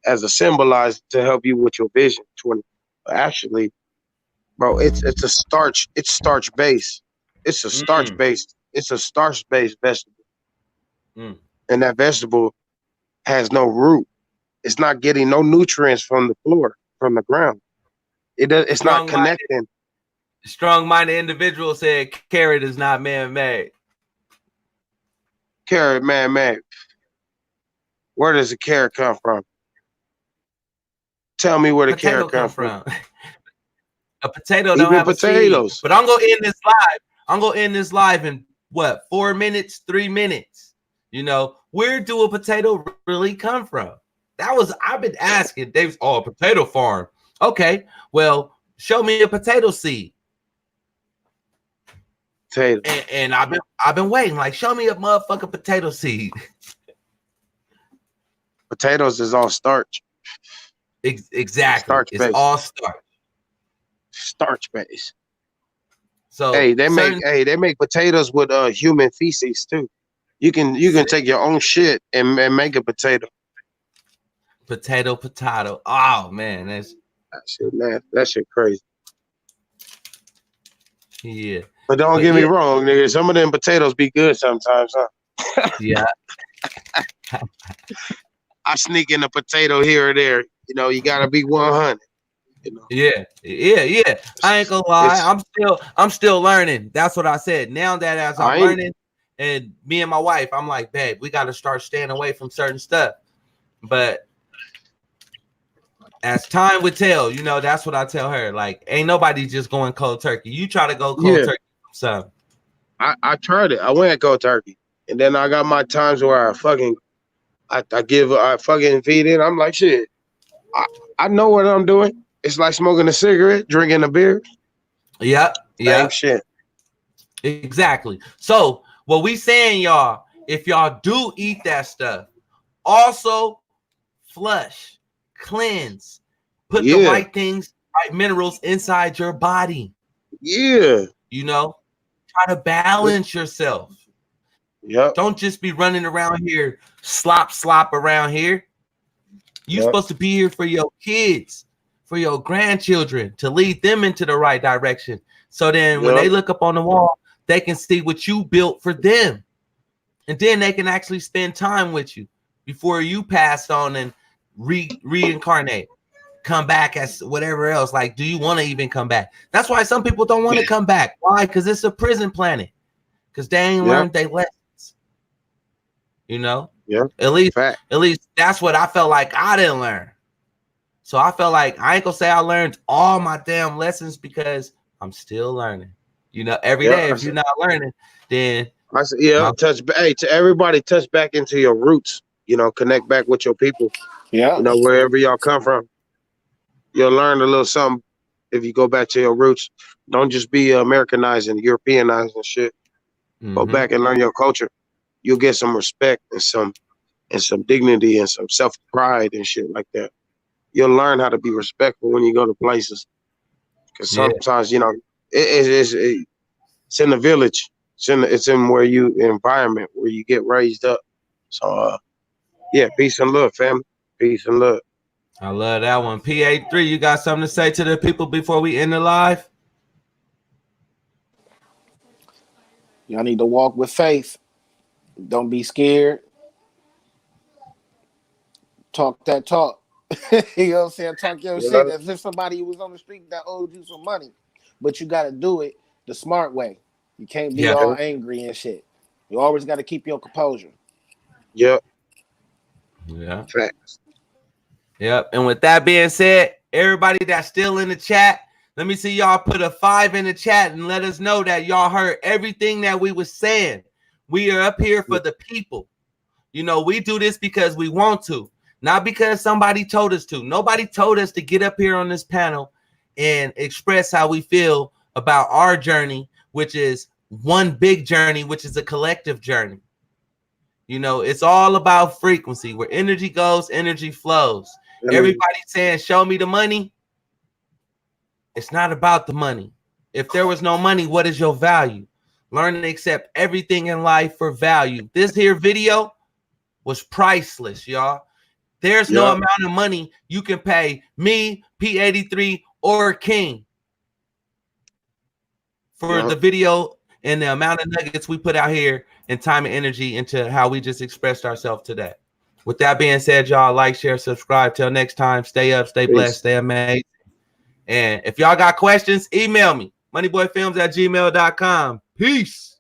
As a symbolize to help you with your vision. Actually, bro, it's a starch. It's starch based. It's a starch based. It's a starch based vegetable, and that vegetable has no root. It's not getting no nutrients from the floor, from the ground. It's not connecting. Strong-minded individual said carrot is not man-made. Carrot man-made. Where does the carrot come from? Tell me where the carrot comes from. A potato don't have potatoes. A seed. But I'm gonna end this live. I'm gonna end this live in what, 4 minutes, 3 minutes. Where do a potato really come from? I've been asking. Dave's a potato farm. Okay, well, show me a potato seed. Potato. And I've been waiting. Like, show me a motherfucking potato seed. Potatoes is all starch. Exactly. Starch it's based. All starch. Starch based. So hey, they make potatoes with human feces too. You can take your own shit and make a potato. Potato. Oh man, that shit crazy. Yeah. But don't get me wrong, nigga. Some of them potatoes be good sometimes, huh? Yeah. I sneak in a potato here or there. You gotta be 100. Yeah. I ain't gonna lie. I'm still learning. That's what I said. Now that as I'm learning, and me and my wife, I'm like, babe, we gotta start staying away from certain stuff. But as time would tell, that's what I tell her. Like, ain't nobody just going cold turkey. You try to go cold turkey. So I tried it. I went cold turkey, and then I got my times where I fucking feed it. I'm like, shit. I know what I'm doing. It's like smoking a cigarette, drinking a beer. Yep. Same shit. Exactly. So what we saying, y'all, if y'all do eat that stuff, also flush, cleanse, put the right things, right minerals inside your body. Yeah. Try to balance yourself. Yep. Don't just be running around here, slop around here. You're supposed to be here for your kids, for your grandchildren, to lead them into the right direction. So then when they look up on the wall, they can see what you built for them. And then they can actually spend time with you before you pass on and reincarnate, come back as whatever else. Like, do you want to even come back? That's why some people don't want to come back. Why? Because it's a prison planet. Because they ain't learned their lessons. Yeah. At least that's what I felt like I didn't learn. So I felt like I ain't gonna say I learned all my damn lessons because I'm still learning. Every day. If you're not learning, then to everybody, touch back into your roots. Connect back with your people. Yeah. Wherever y'all come from, you'll learn a little something if you go back to your roots. Don't just be Americanizing, Europeanizing shit. Go back and learn your culture. You'll get some respect and some dignity and some self-pride and shit like that. You'll learn how to be respectful when you go to places. Because sometimes, It's in the village. It's in where you environment where you get raised up. So yeah, peace and love, family. Peace and love. I love that one. PA3, you got something to say to the people before we end the live? Y'all need to walk with faith. Don't be scared. Talk that talk. You know what I'm saying? Talk your shit as if somebody was on the street that owed you some money. But you got to do it the smart way. You can't be all angry and shit. You always got to keep your composure. Yep. Yeah. Facts. Yep. And with that being said, everybody that's still in the chat, let me see y'all put a 5 in the chat and let us know that y'all heard everything that we was saying. We are up here for the people. You know, we do this because we want to, not because somebody told us to. Nobody told us to get up here on this panel and express how we feel about our journey, which is one big journey, which is a collective journey. You know, it's all about frequency. Where energy goes, energy flows. Everybody saying, show me the money. It's not about the money. If there was no money, what is your value? Learn to accept everything in life for value. This here video was priceless, y'all. There's no amount of money you can pay me, P83, or King for the video and the amount of nuggets we put out here and time and energy into how we just expressed ourselves today. With that being said, y'all, like, share, subscribe. Till next time, stay up, stay blessed, stay amazing. And if y'all got questions, email me, MoneyBoyFilmz@gmail.com. Peace.